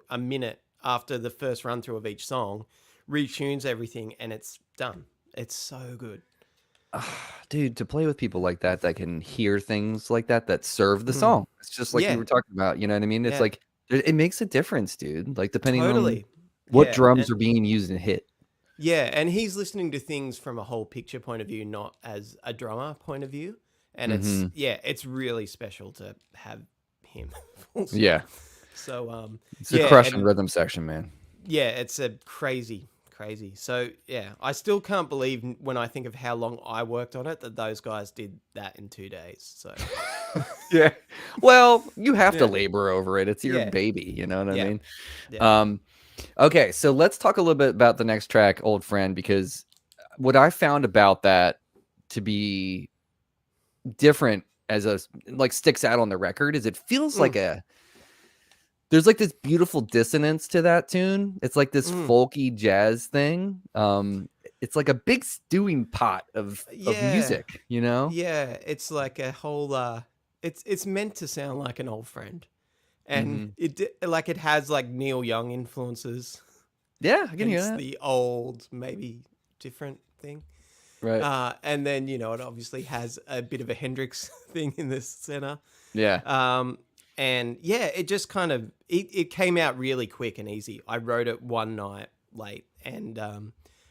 a minute after the first run through of each song, retunes everything, and it's done. It's so good. Dude, to play with people like that can hear things like that serve the Mm. song. It's just like you Yeah, were talking about, you know what I mean? It's yeah, like it makes a difference, dude. Like depending on totally. what Yeah, drums and are being used and hit. yeah, and he's listening to things from a whole picture point of view, not as a drummer point of view. And it's Hmm. yeah, it's really special to have him. Full Yeah, stop. So it's a yeah, crushing and rhythm section, man. yeah, it's a crazy. So yeah, I still can't believe when I think of how long I worked on it that those guys did that in 2 days. So Yeah. Well, you have to yeah, labor over it. It's your yeah, baby, you know what I yeah, mean? yeah. Um, okay, so let's talk a little bit about the next track, Old Friend, because what I found about that to be different as a like sticks out on the record is it feels like Mm, there's like this beautiful dissonance to that tune. It's like this mm. folky jazz thing. It's like a big stewing pot of Yeah, music, you know? yeah. It's like a whole. It's meant to sound like an old friend, and Hmm. like it has like Neil Young influences, Yeah, I can hear hence that. the old maybe different thing. Right. And then it obviously has a bit of a Hendrix thing in the center. Yeah. Um, and yeah, it just kind of it came out really quick and easy. I wrote it one night late, and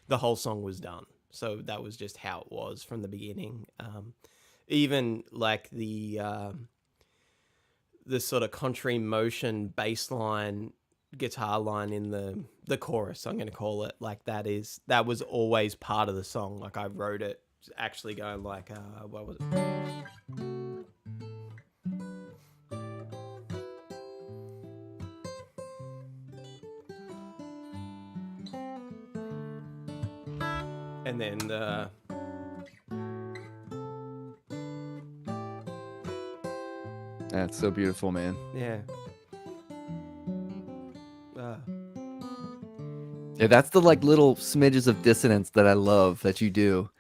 the whole song was done. So that was just how it was from the beginning. Even like the sort of contrary motion bass line guitar line in the chorus, I'm going to call it, like that was always part of the song. Like I wrote it actually going like what was it, and then That's so beautiful, man. yeah uh, Yeah, that's the like little smidges of dissonance that I love that you do.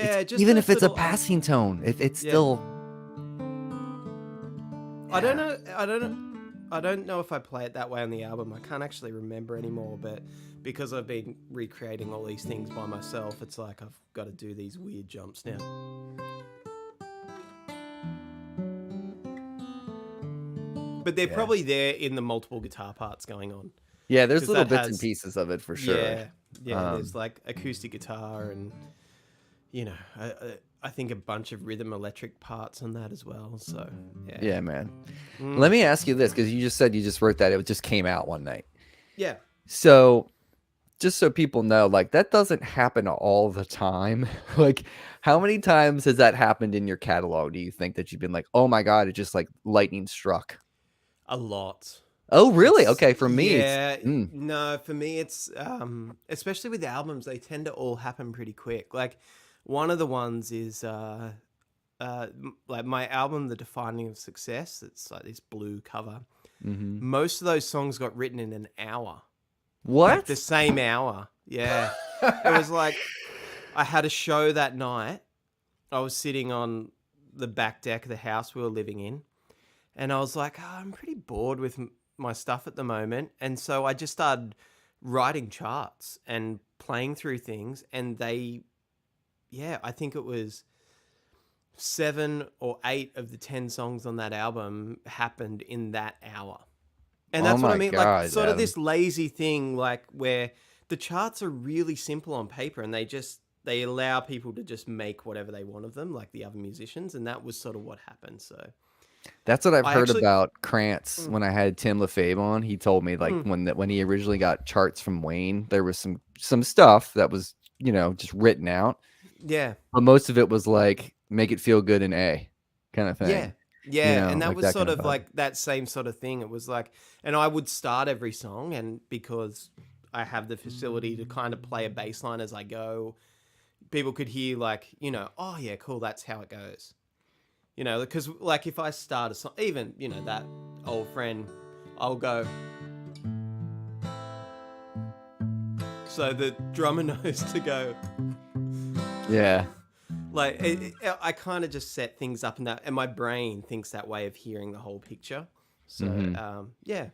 It's yeah, just even those if it's a little passing tone, it's yeah. still I don't yeah. know. I don't know if I play it that way on the album. I can't actually remember anymore. But because I've been recreating all these things by myself, it's like I've got to do these weird jumps now. But they're Yeah. probably there in the multiple guitar parts going on Yeah, there's because little that bits and has pieces of it for sure. yeah, yeah. Um, There's like acoustic guitar and I think a bunch of rhythm electric parts on that as well. So yeah, yeah, man. mm, Let me ask you this, because you just said you just wrote that it just came out one night. yeah. So just so people know, like that doesn't happen all the time. Like, how many times has that happened in your catalog? Do you think that you've been like, oh my God, it just like lightning struck? A lot. Oh, really? It's Okay, for me, it's yeah, no, for me it's especially with albums, they tend to all happen pretty quick. Like one of the ones is like my album The Defining of Success, it's like this blue cover. mhm. Most of those songs got written in an hour. Like the What? same hour. Yeah. It was like I had a show that night. I was sitting on the back deck of the house we were living in. And I was like, oh, I'm pretty bored with my stuff at the moment. And so I just started writing charts and playing through things. And yeah, I think it was 7 or 8 of the 10 songs on that album happened in that hour. And Oh that's what I my mean. Like, God, sort of Adam. this lazy thing, like where the charts are really simple on paper and they allow people to just make whatever they want of them, like the other musicians. And that was sort of what happened. So That's what I've I heard actually, about Krantz. mm, When I had Tim LaFave on, he told me like mm, when he originally got charts from Wayne, there was some stuff that was, just written out, yeah. but most of it was like make it feel good in A kind of Yeah. thing. Yeah. And that Like was that sort kind of of vibe. like that same sort of thing. It was like, and I would start every song, and because I have the facility to kind of play a bass line as I go, people could hear, like, oh, yeah, cool, that's how it goes. Because, like, if I start a song, even, that old friend, I'll go. So the drummer knows to go. Yeah. Like I kind of just set things up in that, and my brain thinks that way of hearing the whole picture. So Hmm. yeah,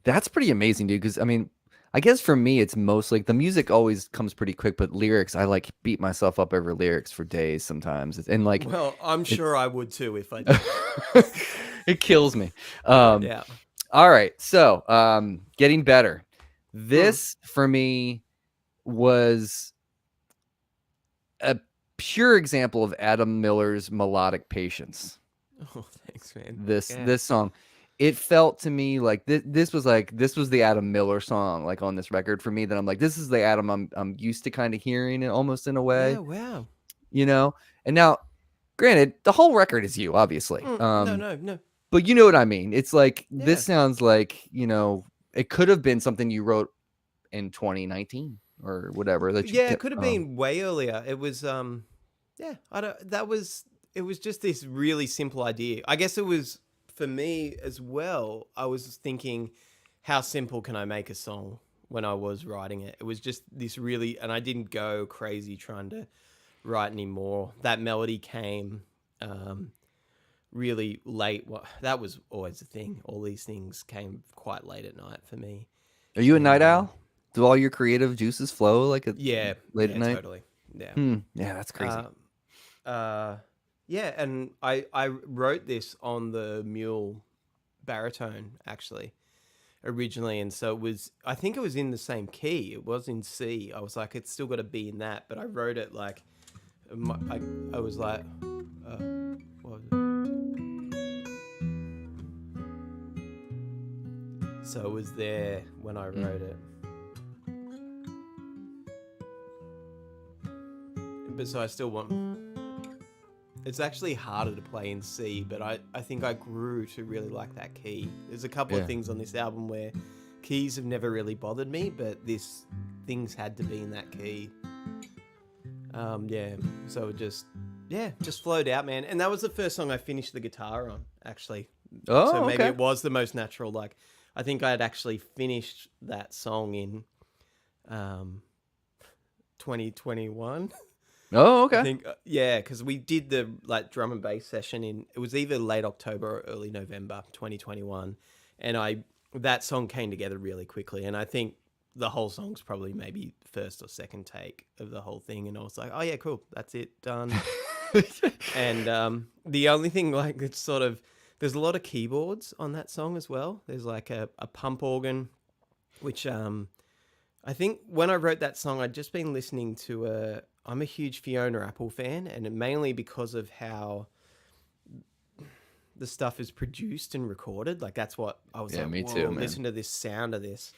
That's pretty amazing, dude. Because I mean, I guess for me, it's mostly the music always comes pretty quick, but lyrics, I like beat myself up over lyrics for days sometimes. And like, Well, I'm sure it's, I would too if I did. it kills me. Um, Yeah. all right. So, getting better. Hmm. This for me was a pure example of Adam Miller's melodic patience. Oh, thanks, man. This Yeah. this song, it felt to me like this was the Adam Miller song like on this record for me that I'm like, this is the Adam I'm used to kind of hearing it almost in a Yeah. way, Wow. you know. And now, granted, the whole record is you, obviously, No. No. No. but you know what I mean. It's like Yeah. this sounds like, it could have been something you wrote in 2019 or whatever that you Yeah. It could have been way earlier. It was. Yeah. I don't. That was. It was just this really simple idea. I guess it was for me as well. I was thinking, how simple can I make a song when I was writing it? It was just this really, and I didn't go crazy trying to write anymore. That melody came really late. Well, that was always the thing. All these things came quite late at night for me. Are you a night And owl? Do all your creative juices flow like at yeah, late at night? totally. Yeah. Yeah, that's crazy. Yeah, and I wrote this on the Mule baritone actually originally, and so it was, I think it was in the same key. It was in C. I was like, it's still got to be in that, but I wrote it like I was like, what was it? So it was there when I wrote it. But so I still want. It's actually harder to play in C, but I think I grew to really like that key. There's a couple of things on this album where keys have never really bothered me, but things had to be in that key. Yeah, so it just flowed out, man. And that was the first song I finished the guitar on, actually. Oh, so maybe okay. it was the most natural. Like, I think I had actually finished that song in 2021. Oh, okay. I think, yeah, because we did the like drum and bass session it was either late October or early November 2021, and that song came together really quickly, and I think the whole song's probably maybe first or second take of the whole thing, and I was like, oh yeah, cool, that's it, done. And the only thing, like, it's sort of, there's a lot of keyboards on that song as well. There's like a pump organ, which I think when I wrote that song, I'd just been listening to I'm a huge Fiona Apple fan, and mainly because of how the stuff is produced and recorded. Like, that's what I was like, me whoa, too, man. listen to this sound of this.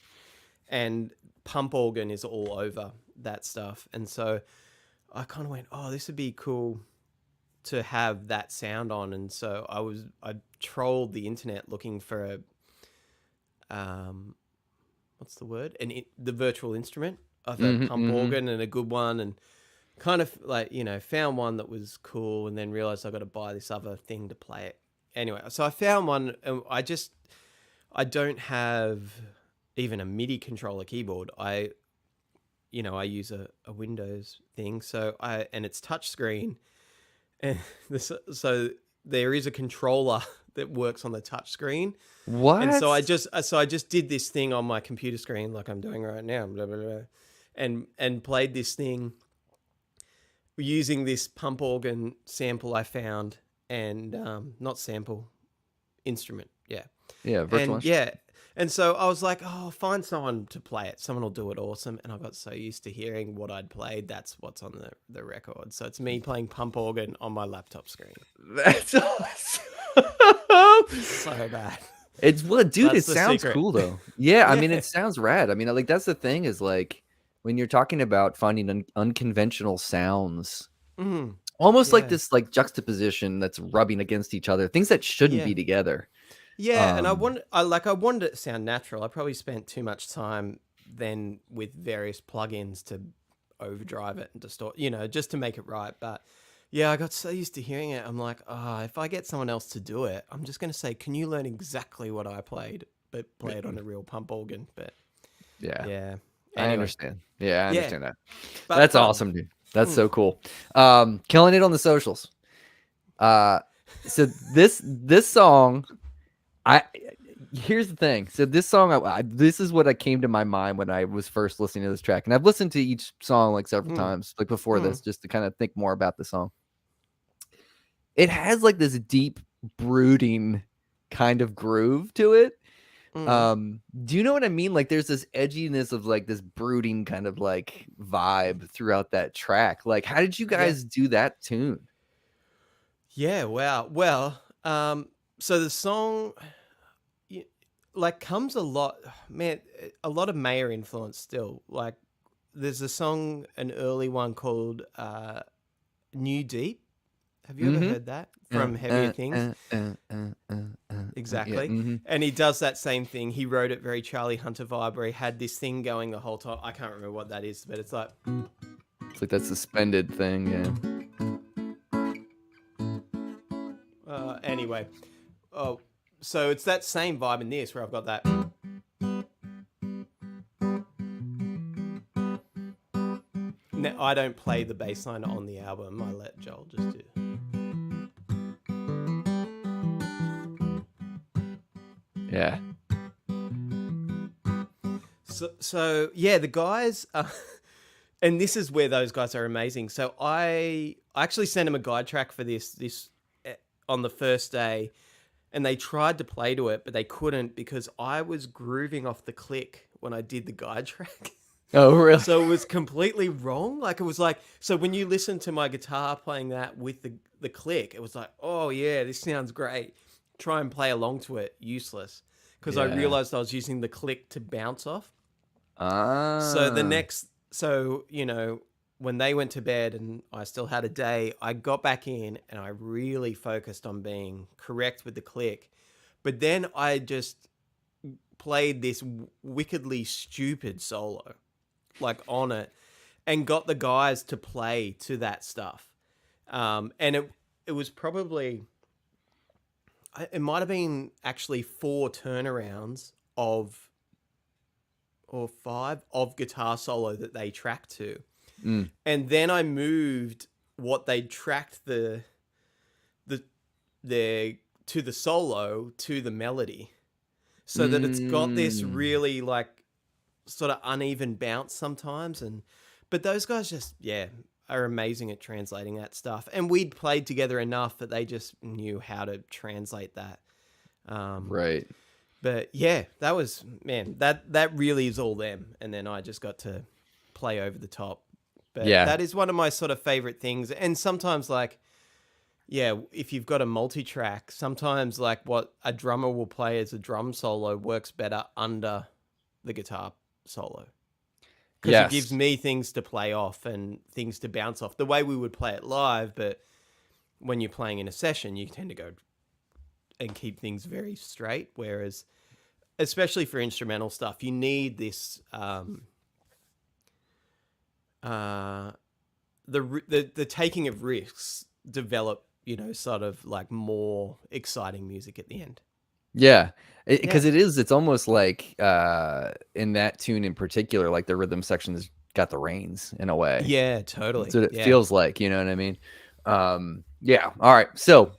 And pump organ is all over that stuff. And so I kind of went, oh, this would be cool to have that sound on. And so I trolled the internet looking for what's the word? The virtual instrument of a pump organ, and a good one, and kind of like, found one that was cool, and then realized I got to buy this other thing to play it. Anyway, so I found one, and I don't have even a MIDI controller keyboard. I use a Windows thing, and it's touchscreen, and so there is a controller that works on the touchscreen. What? And so I just did this thing on my computer screen, like I'm doing right now, blah, blah, blah, and played this thing using this pump organ sample I found, and not sample, instrument, yeah, virtual and yeah. And so I was like, oh, I'll find someone to play it. Someone will do it awesome. And I got so used to hearing what I'd played. That's what's on the record. So it's me playing pump organ on my laptop screen. That's awesome. So bad. It's dude, That's it the sounds secret. cool though. Yeah, I mean, it sounds rad. I mean, like, that's the thing is, like, when you're talking about finding unconventional sounds, almost like this like juxtaposition that's rubbing against each other, things that shouldn't be together. Yeah, and I wanted it to sound natural. I probably spent too much time then with various plugins to overdrive it and distort, just to make it right. But yeah, I got so used to hearing it. I'm like, if I get someone else to do it, I'm just going to say, can you learn exactly what I played, but play it on a real pump organ? But yeah. Anyway. I understand. Yeah, I understand that. But That's awesome, dude. That's so cool. Killing it on the socials. So this song, Here's the thing. So this song, this is what came to my mind when I was first listening to this track, and I've listened to each song like several times, like before this, just to kind of think more about the song. It has like this deep, brooding kind of groove to it. Do you know what I mean? Like there's this edginess of like this brooding kind of like vibe throughout that track. Like, how did you guys do that tune? Yeah, wow. Well, so the song like comes a lot, man, a lot of Mayer influence still. Like there's a song, an early one called New Deep. Have you ever heard that from Heavier Things? Exactly. Yeah, And he does that same thing. He wrote it very Charlie Hunter vibe where he had this thing going the whole time. I can't remember what that is, but it's like that suspended thing. Yeah. Anyway. Oh, so it's that same vibe in this where I've got that. Now, I don't play the bass line on the album. I let Joel just do. Yeah. So yeah, the guys, and this is where those guys are amazing. So I actually sent them a guide track for this on the first day, and they tried to play to it, but they couldn't because I was grooving off the click when I did the guide track. Oh, really? So it was completely wrong. Like it was like, so when you listen to my guitar playing that with the click, it was like, oh yeah, this sounds great. Try and play along to it, useless. Because I realized I was using the click to bounce off. So when they went to bed and I still had a day, I got back in and I really focused on being correct with the click. But then I just played this wickedly stupid solo, like on it, and got the guys to play to that stuff. And it was probably, it might have been actually 4 turnarounds or 5 of guitar solo that they tracked to. And then I moved what they tracked to the solo to the melody, so that it's got this really like sort of uneven bounce sometimes. But those guys just are amazing at translating that stuff. And we'd played together enough that they just knew how to translate that. Right. But yeah, that was, man, that really is all them. And then I just got to play over the top. But that is one of my sort of favorite things. And sometimes like, if you've got a multi-track, sometimes like what a drummer will play as a drum solo works better under the guitar solo. Because it gives me things to play off and things to bounce off the way we would play it live. But when you're playing in a session, you tend to go and keep things very straight. Whereas, especially for instrumental stuff, you need this, the taking of risks develop, sort of like more exciting music at the end. Yeah, because it's almost like in that tune in particular, like the rhythm section has got the reins in a way. Yeah, totally. That's what it feels like, you know what I mean? Yeah. All right. So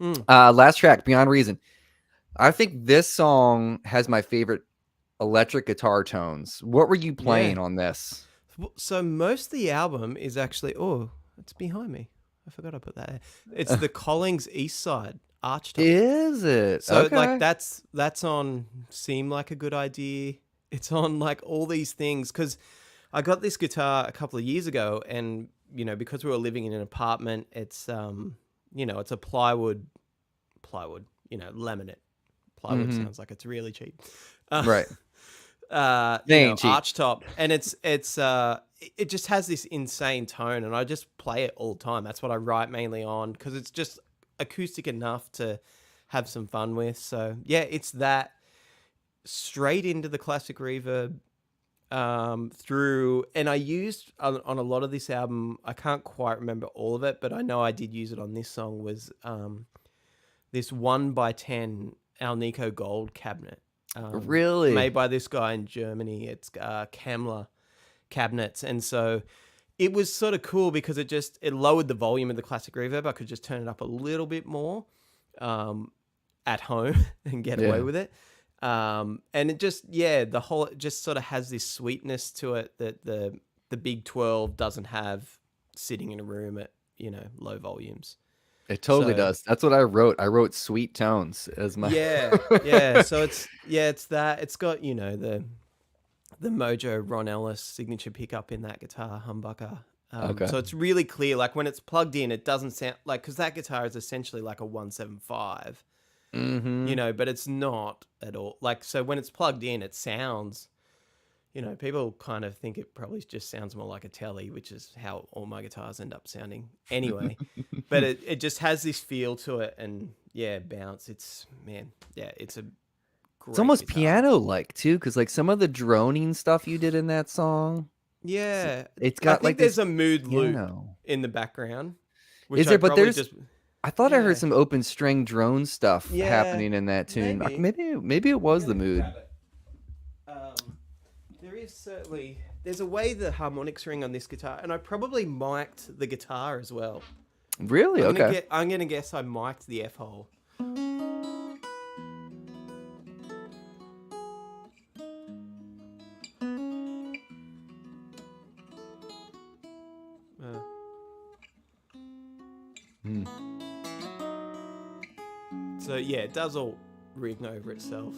last track, Beyond Reason. I think this song has my favorite electric guitar tones. What were you playing on this? So most of the album is actually, it's behind me. I forgot I put that in. It's the Collings East Side Archtop. Is it? So like that's on Seem Like a Good Idea. It's on like all these things because I got this guitar a couple of years ago, and because we were living in an apartment, it's it's a plywood, laminate. Plywood sounds like it's really cheap. Right. Archtop, and it just has this insane tone, and I just play it all the time. That's what I write mainly on because it's just acoustic enough to have some fun with. So yeah, it's that straight into the classic reverb through, and I used on a lot of this album, I can't quite remember all of it, but I know I did use it on this song, was this 1x10 Alnico Gold cabinet. Really? Made by this guy in Germany. It's Kamler cabinets. And so it was sort of cool because it lowered the volume of the classic reverb. I could just turn it up a little bit more at home and get away with it. And it just, yeah, the whole, it just sort of has this sweetness to it that the big 12 doesn't have sitting in a room at, low volumes. It totally So does. That's what I wrote. I wrote sweet tones as my. yeah. So it's that. It's got, the Mojo Ron Ellis signature pickup in that guitar, humbucker. Okay. So it's really clear. Like when it's plugged in, it doesn't sound like, because that guitar is essentially like a 175, but it's not at all. Like, so when it's plugged in, it sounds, people kind of think it probably just sounds more like a Telly, which is how all my guitars end up sounding anyway. But it just has this feel to it, and yeah, bounce. It's a great It's almost guitar. piano-like too, because like some of the droning stuff you did in that song. Yeah, It's got I think like there's this a mood piano. loop in the background, which Is there? I But probably there's. just I thought I yeah heard some open string drone stuff yeah happening in that tune. maybe. Maybe it was I'm the gonna mood. grab it. There is certainly there's a way the harmonics ring on this guitar, and I probably mic'd the guitar as well. Really? Okay. I'm gonna guess I mic'd the F hole. So yeah, it does all ring over itself.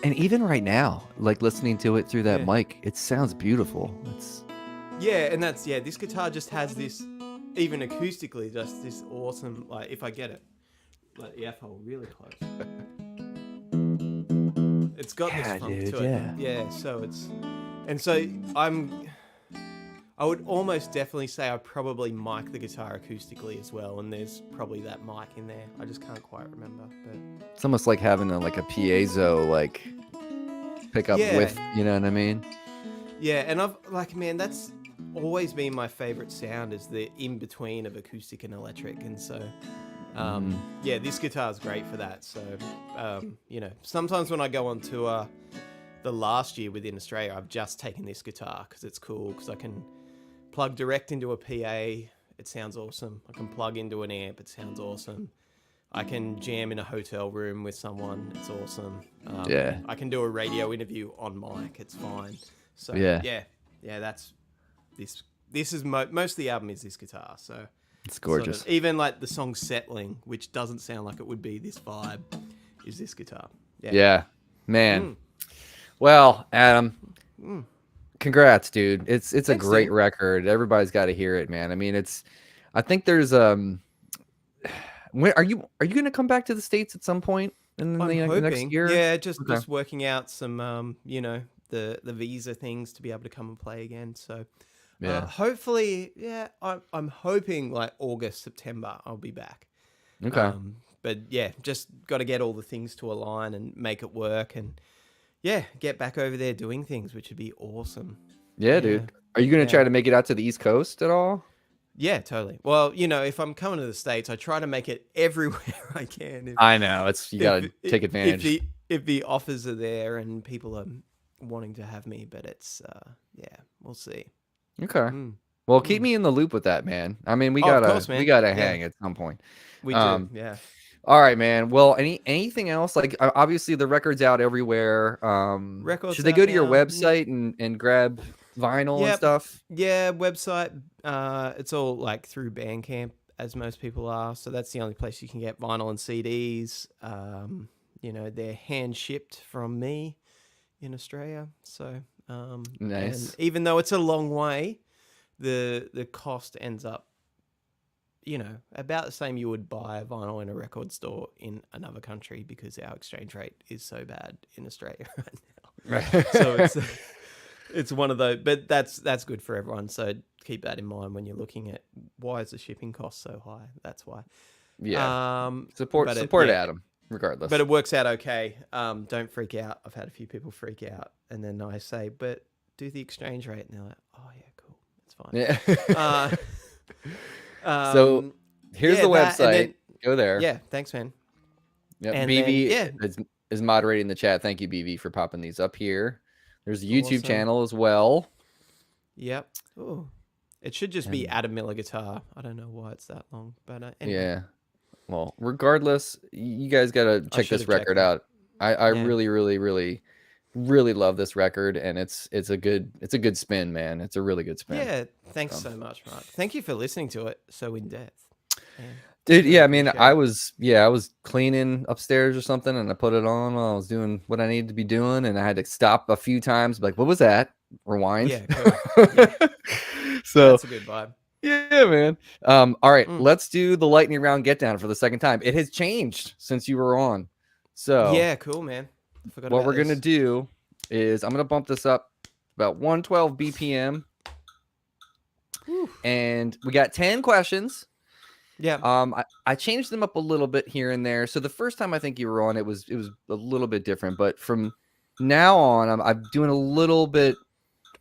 And even right now, like listening to it through that Yeah. mic, it sounds beautiful. It's Yeah, and this guitar just has this, even acoustically, just this awesome, like, if I get it, like the F hole really close. It's got Yeah, this funk dude, to it. Yeah, so I would almost definitely say I probably mic the guitar acoustically as well, and there's probably that mic in there. I just can't quite remember, but it's almost like having a piezo like pickup Yeah. with, you know what I mean? yeah, and I've like, man, that's always been my favorite sound, is the in between of acoustic and electric, and so yeah, this guitar is great for that. So sometimes when I go on tour, the last year within Australia, I've just taken this guitar because it's cool, because I can plug direct into a PA, it sounds awesome. I can plug into an amp, it sounds awesome. I can jam in a hotel room with someone, it's awesome. Yeah. I can do a radio interview on mic, it's fine. So Yeah. that's this. This is most of the album is this guitar. So It's gorgeous. sort of, even like the song "Settling," which doesn't sound like it would be this vibe, is this guitar. Yeah. Man. Well, Adam, congrats, dude. It's a Thanks, great dude. record. Everybody's got to hear it, man. I mean, I think there's when are you going to come back to the States at some point in I'm the hoping. next year? Yeah, just Okay. just working out some the visa things to be able to come and play again. So Yeah. hopefully, yeah, I'm hoping like August, September I'll be back. Okay. But yeah, just got to get all the things to align and make it work, and yeah, get back over there doing things, which would be awesome. Yeah, dude. Are you going to try to make it out to the East Coast at all? Yeah, totally. Well, if I'm coming to the States, I try to make it everywhere I can. I know. You got to take advantage. If the offers are there and people are wanting to have me, but it's we'll see. Okay. Well, keep me in the loop with that, man. I mean, we of course, man. we gotta Yeah. hang at some point. We do, yeah. All right, man. Well, anything else? Like, obviously, the record's out everywhere. Records should they go out to your now. website and grab vinyl and Yep. stuff? Yeah, website. It's all like through Bandcamp, as most people are. So that's the only place you can get vinyl and CDs. They're hand shipped from me in Australia. So Nice. And even though it's a long way, the cost ends up, about the same you would buy a vinyl in a record store in another country, because our exchange rate is so bad in Australia right now. Right. So it's one of those, but that's good for everyone. So keep that in mind when you're looking at why is the shipping cost so high. That's why. Yeah. Support Adam, regardless. But it works out okay. Don't freak out. I've had a few people freak out, and then I say, but do the exchange rate, and they're like, oh yeah, cool, it's fine. Yeah. So here's the website. Go there. Yeah, thanks, man. Yep. And BV is moderating the chat. Thank you, BV, for popping these up here. There's a YouTube Awesome. channel as well. Yep. Ooh. It should just be Adam Miller Guitar. I don't know why it's that long, but anyway. Yeah. Well, regardless, you guys gotta I check should this have checked record that. out. I Yeah. really, really, really, really love this record, and it's a good spin, man. It's a really good spin. Yeah. Thanks So. so much, Mark. Thank you for listening to it so in depth. Man, Dude, really yeah, I mean, appreciate it. I was cleaning upstairs or something, and I put it on while I was doing what I needed to be doing, and I had to stop a few times, like, what was that? Rewind. Yeah, cool. Yeah, So, that's a good vibe. yeah, man. All right, Mm. let's do the lightning round get down for the second time. It has changed since you were on. So, Yeah, cool, man. I forgot what about we're gonna this. do is I'm gonna bump this up about 112 BPM, Whew. and we got 10 questions. Yeah. I changed them up a little bit here and there. So the first time I think you were on, it was a little bit different. But from now on, I'm doing a little bit.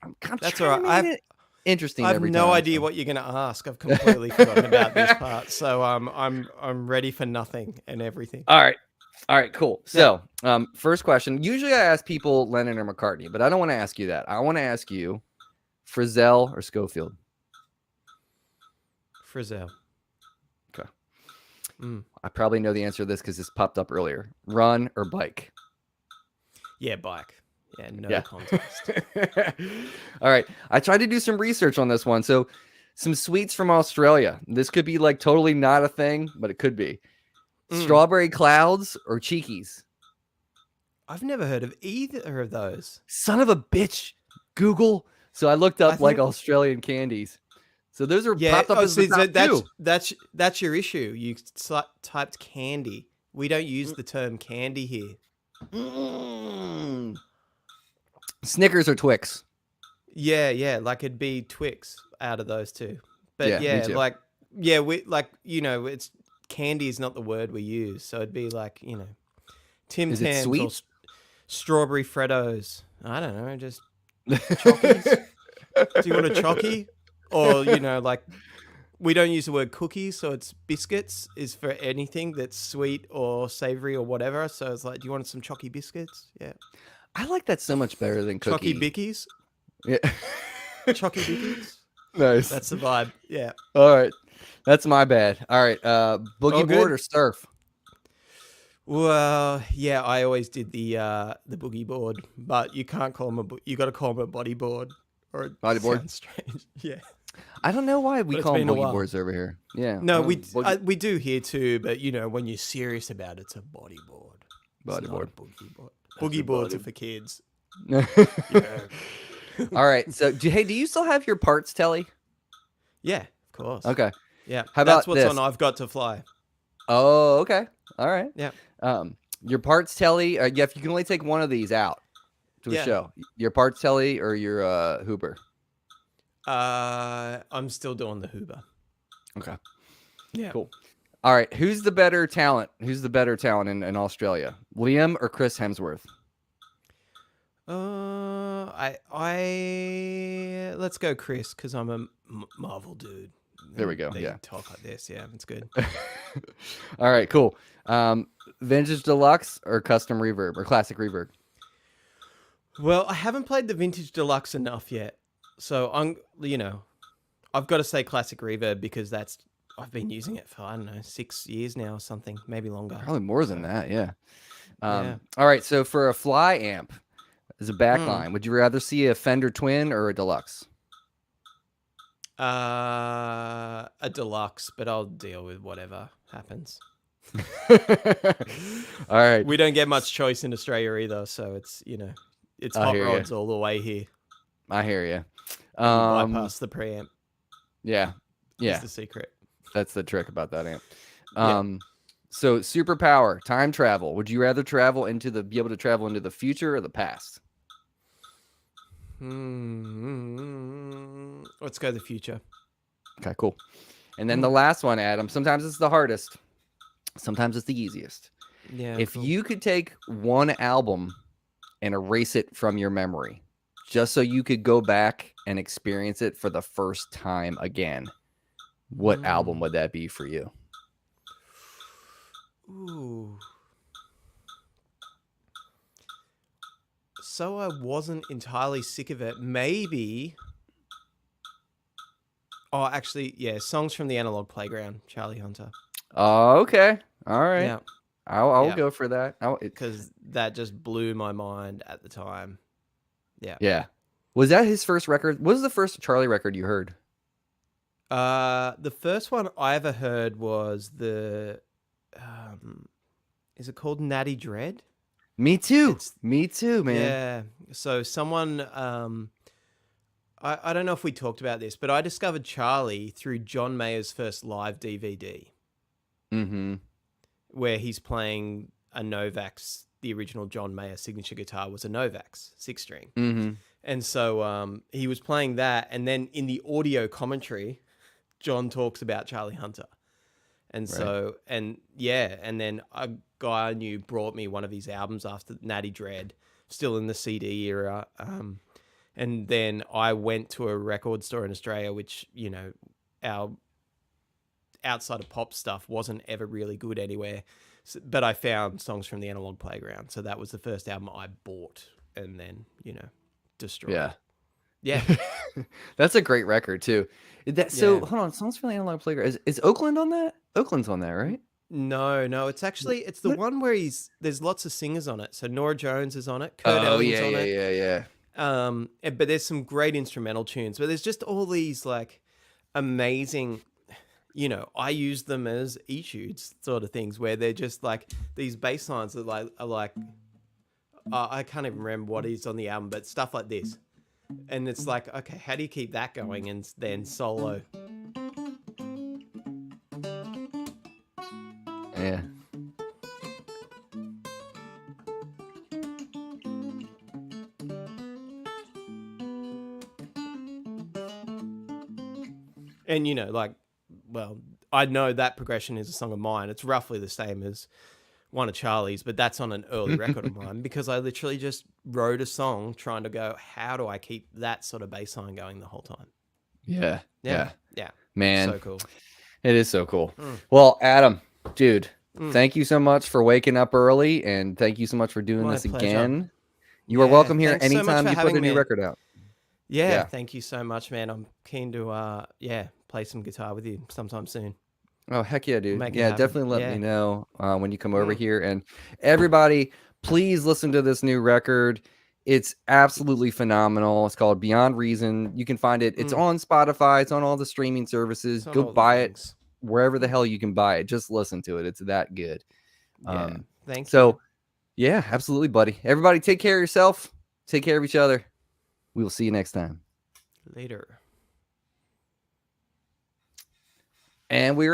I'm That's trying all to right. make it interesting I've every no time. idea So. what you're going to ask. I've completely forgotten about this part. So I'm ready for nothing and everything. All right, cool. So first question. Usually I ask people Lennon or McCartney, but I don't want to ask you that. I want to ask you Frizzell or Schofield. Frizzell. Okay. Mm. I probably know the answer to this because this popped up earlier. Run or bike? Yeah, bike. Yeah, no contest. All right. I tried to do some research on this one. So some sweets from Australia. This could be like totally not a thing, but it could be. Strawberry clouds or cheekies? I've never heard of either of those. Son of a bitch. Google. So I looked up like Australian candies. So those are popped up as the top two. That's your issue. You typed candy. We don't use the term candy here. Snickers or Twix? Yeah, like it'd be Twix out of those two. But me too. we it's candy is not the word we use, so it'd be like Tim Tams or strawberry Freddos. I don't know, just chockies. Do you want a chocky? Or like we don't use the word cookies, so it's biscuits is for anything that's sweet or savory or whatever. So it's like, do you want some chocky biscuits? Yeah. I like that so much better than cookie. Chocky bickies? Yeah. Chocky bickies? Nice. That's the vibe. Yeah. All right. That's my bad. All right. Boogie board or surf? Well, yeah, I always did the boogie board, but you can't call them you got to call them a body board or body board. Sounds strange. Yeah. I don't know why we call them boogie boards over here. Yeah. No, we do here too, but when you're serious about it, it's a body board. Body board. Boogie board. Boogie boards are for kids. Yeah. All right. So, do you still have your parts telly? Yeah, of course. Okay. Yeah. How about That's what's this? on I've Got to Fly. Oh, okay. All right. Yeah. Your parts telly. If you can only take one of these out to a show, your parts telly or your Huber. I'm still doing the Huber. Okay. Yeah. Cool. All right. Who's the better talent? Who's the better talent in Australia? Liam or Chris Hemsworth? I let's go Chris because I'm a Marvel dude. There we go. They Yeah. talk like this. Yeah, it's good. All right. Cool. Vintage deluxe or custom reverb or classic reverb? Well, I haven't played the vintage deluxe enough yet, so I've got to say classic reverb because I've been using it for 6 years now or something, maybe longer. Probably more than that. Yeah. All right. So for a fly amp as a backline, would you rather see a Fender Twin or a deluxe? A deluxe, but I'll deal with whatever happens. All right. We don't get much choice in Australia either, so it's it's hot rods all the way here. I hear you. Bypass the preamp. Yeah. That's the secret. That's the trick about that amp. So superpower, time travel. Would you rather be able to travel into the future or the past? Let's go the future. Okay, cool. And then the last one, Adam. Sometimes it's the hardest. Sometimes it's the easiest. Yeah. If you could take one album and erase it from your memory, just so you could go back and experience it for the first time again, what album would that be for you? Ooh. So I wasn't entirely sick of it. Maybe. Oh, actually, yeah. Songs from the Analog Playground, Charlie Hunter. Oh, okay. All right. Yeah, I'll yeah, go for that. because that just blew my mind at the time. Yeah. Yeah. Was that his first record? What was the first Charlie record you heard? The first one I ever heard was um, is it called Natty Dread? Me too. It's Me too, man. Yeah. So someone, I don't know if we talked about this, but I discovered Charlie through John Mayer's first live DVD, Mm-hmm. where he's playing a Novak's. The original John Mayer signature guitar was a Novak's 6-string. Mm-hmm. And so he was playing that. And then in the audio commentary, John talks about Charlie Hunter. And Right. so, and yeah, and then a guy I knew brought me one of his albums after Natty Dread, still in the CD era. And then I went to a record store in Australia, which, our outside of pop stuff wasn't ever really good anywhere. But I found Songs from the Analog Playground. So that was the first album I bought and then, destroyed. Yeah. Yeah. That's a great record too. Hold on, Songs from the Analog Playground. Is Oakland on that? Oakland's on that, right? No, it's the What? one where there's lots of singers on it. So Nora Jones is on it, Kurt Elling's on it. Yeah. But there's some great instrumental tunes, but there's just all these like amazing, I use them as etudes sort of things where they're just like these bass lines that are like I can't even remember what is on the album, but stuff like this. And it's like, okay, how do you keep that going and then solo? Yeah. And well, I know that progression is a song of mine. It's roughly the same as one of Charlie's, but that's on an early record of mine because I literally just wrote a song trying to go, how do I keep that sort of bass line going the whole time? Yeah. Yeah. Man, So cool. it is so cool. Well, Adam, dude, thank you so much for waking up early, and thank you so much for doing My this pleasure. again. You are welcome here Thanks so much anytime for you put having a new me. record out. Yeah, thank you so much, man. I'm keen to play some guitar with you sometime soon. Oh, heck yeah, dude. Make it Yeah, happen. definitely let Yeah. me know when you come over here. And everybody, please listen to this new record. It's absolutely phenomenal. It's called Beyond Reason. You can find it. It's on Spotify. It's on all the streaming services. It's on Go all the buy it things. wherever the hell you can buy it. Just listen to it. It's that good. Yeah. Thank you. So, yeah, absolutely, buddy. Everybody take care of yourself. Take care of each other. We will see you next time. Later. And we're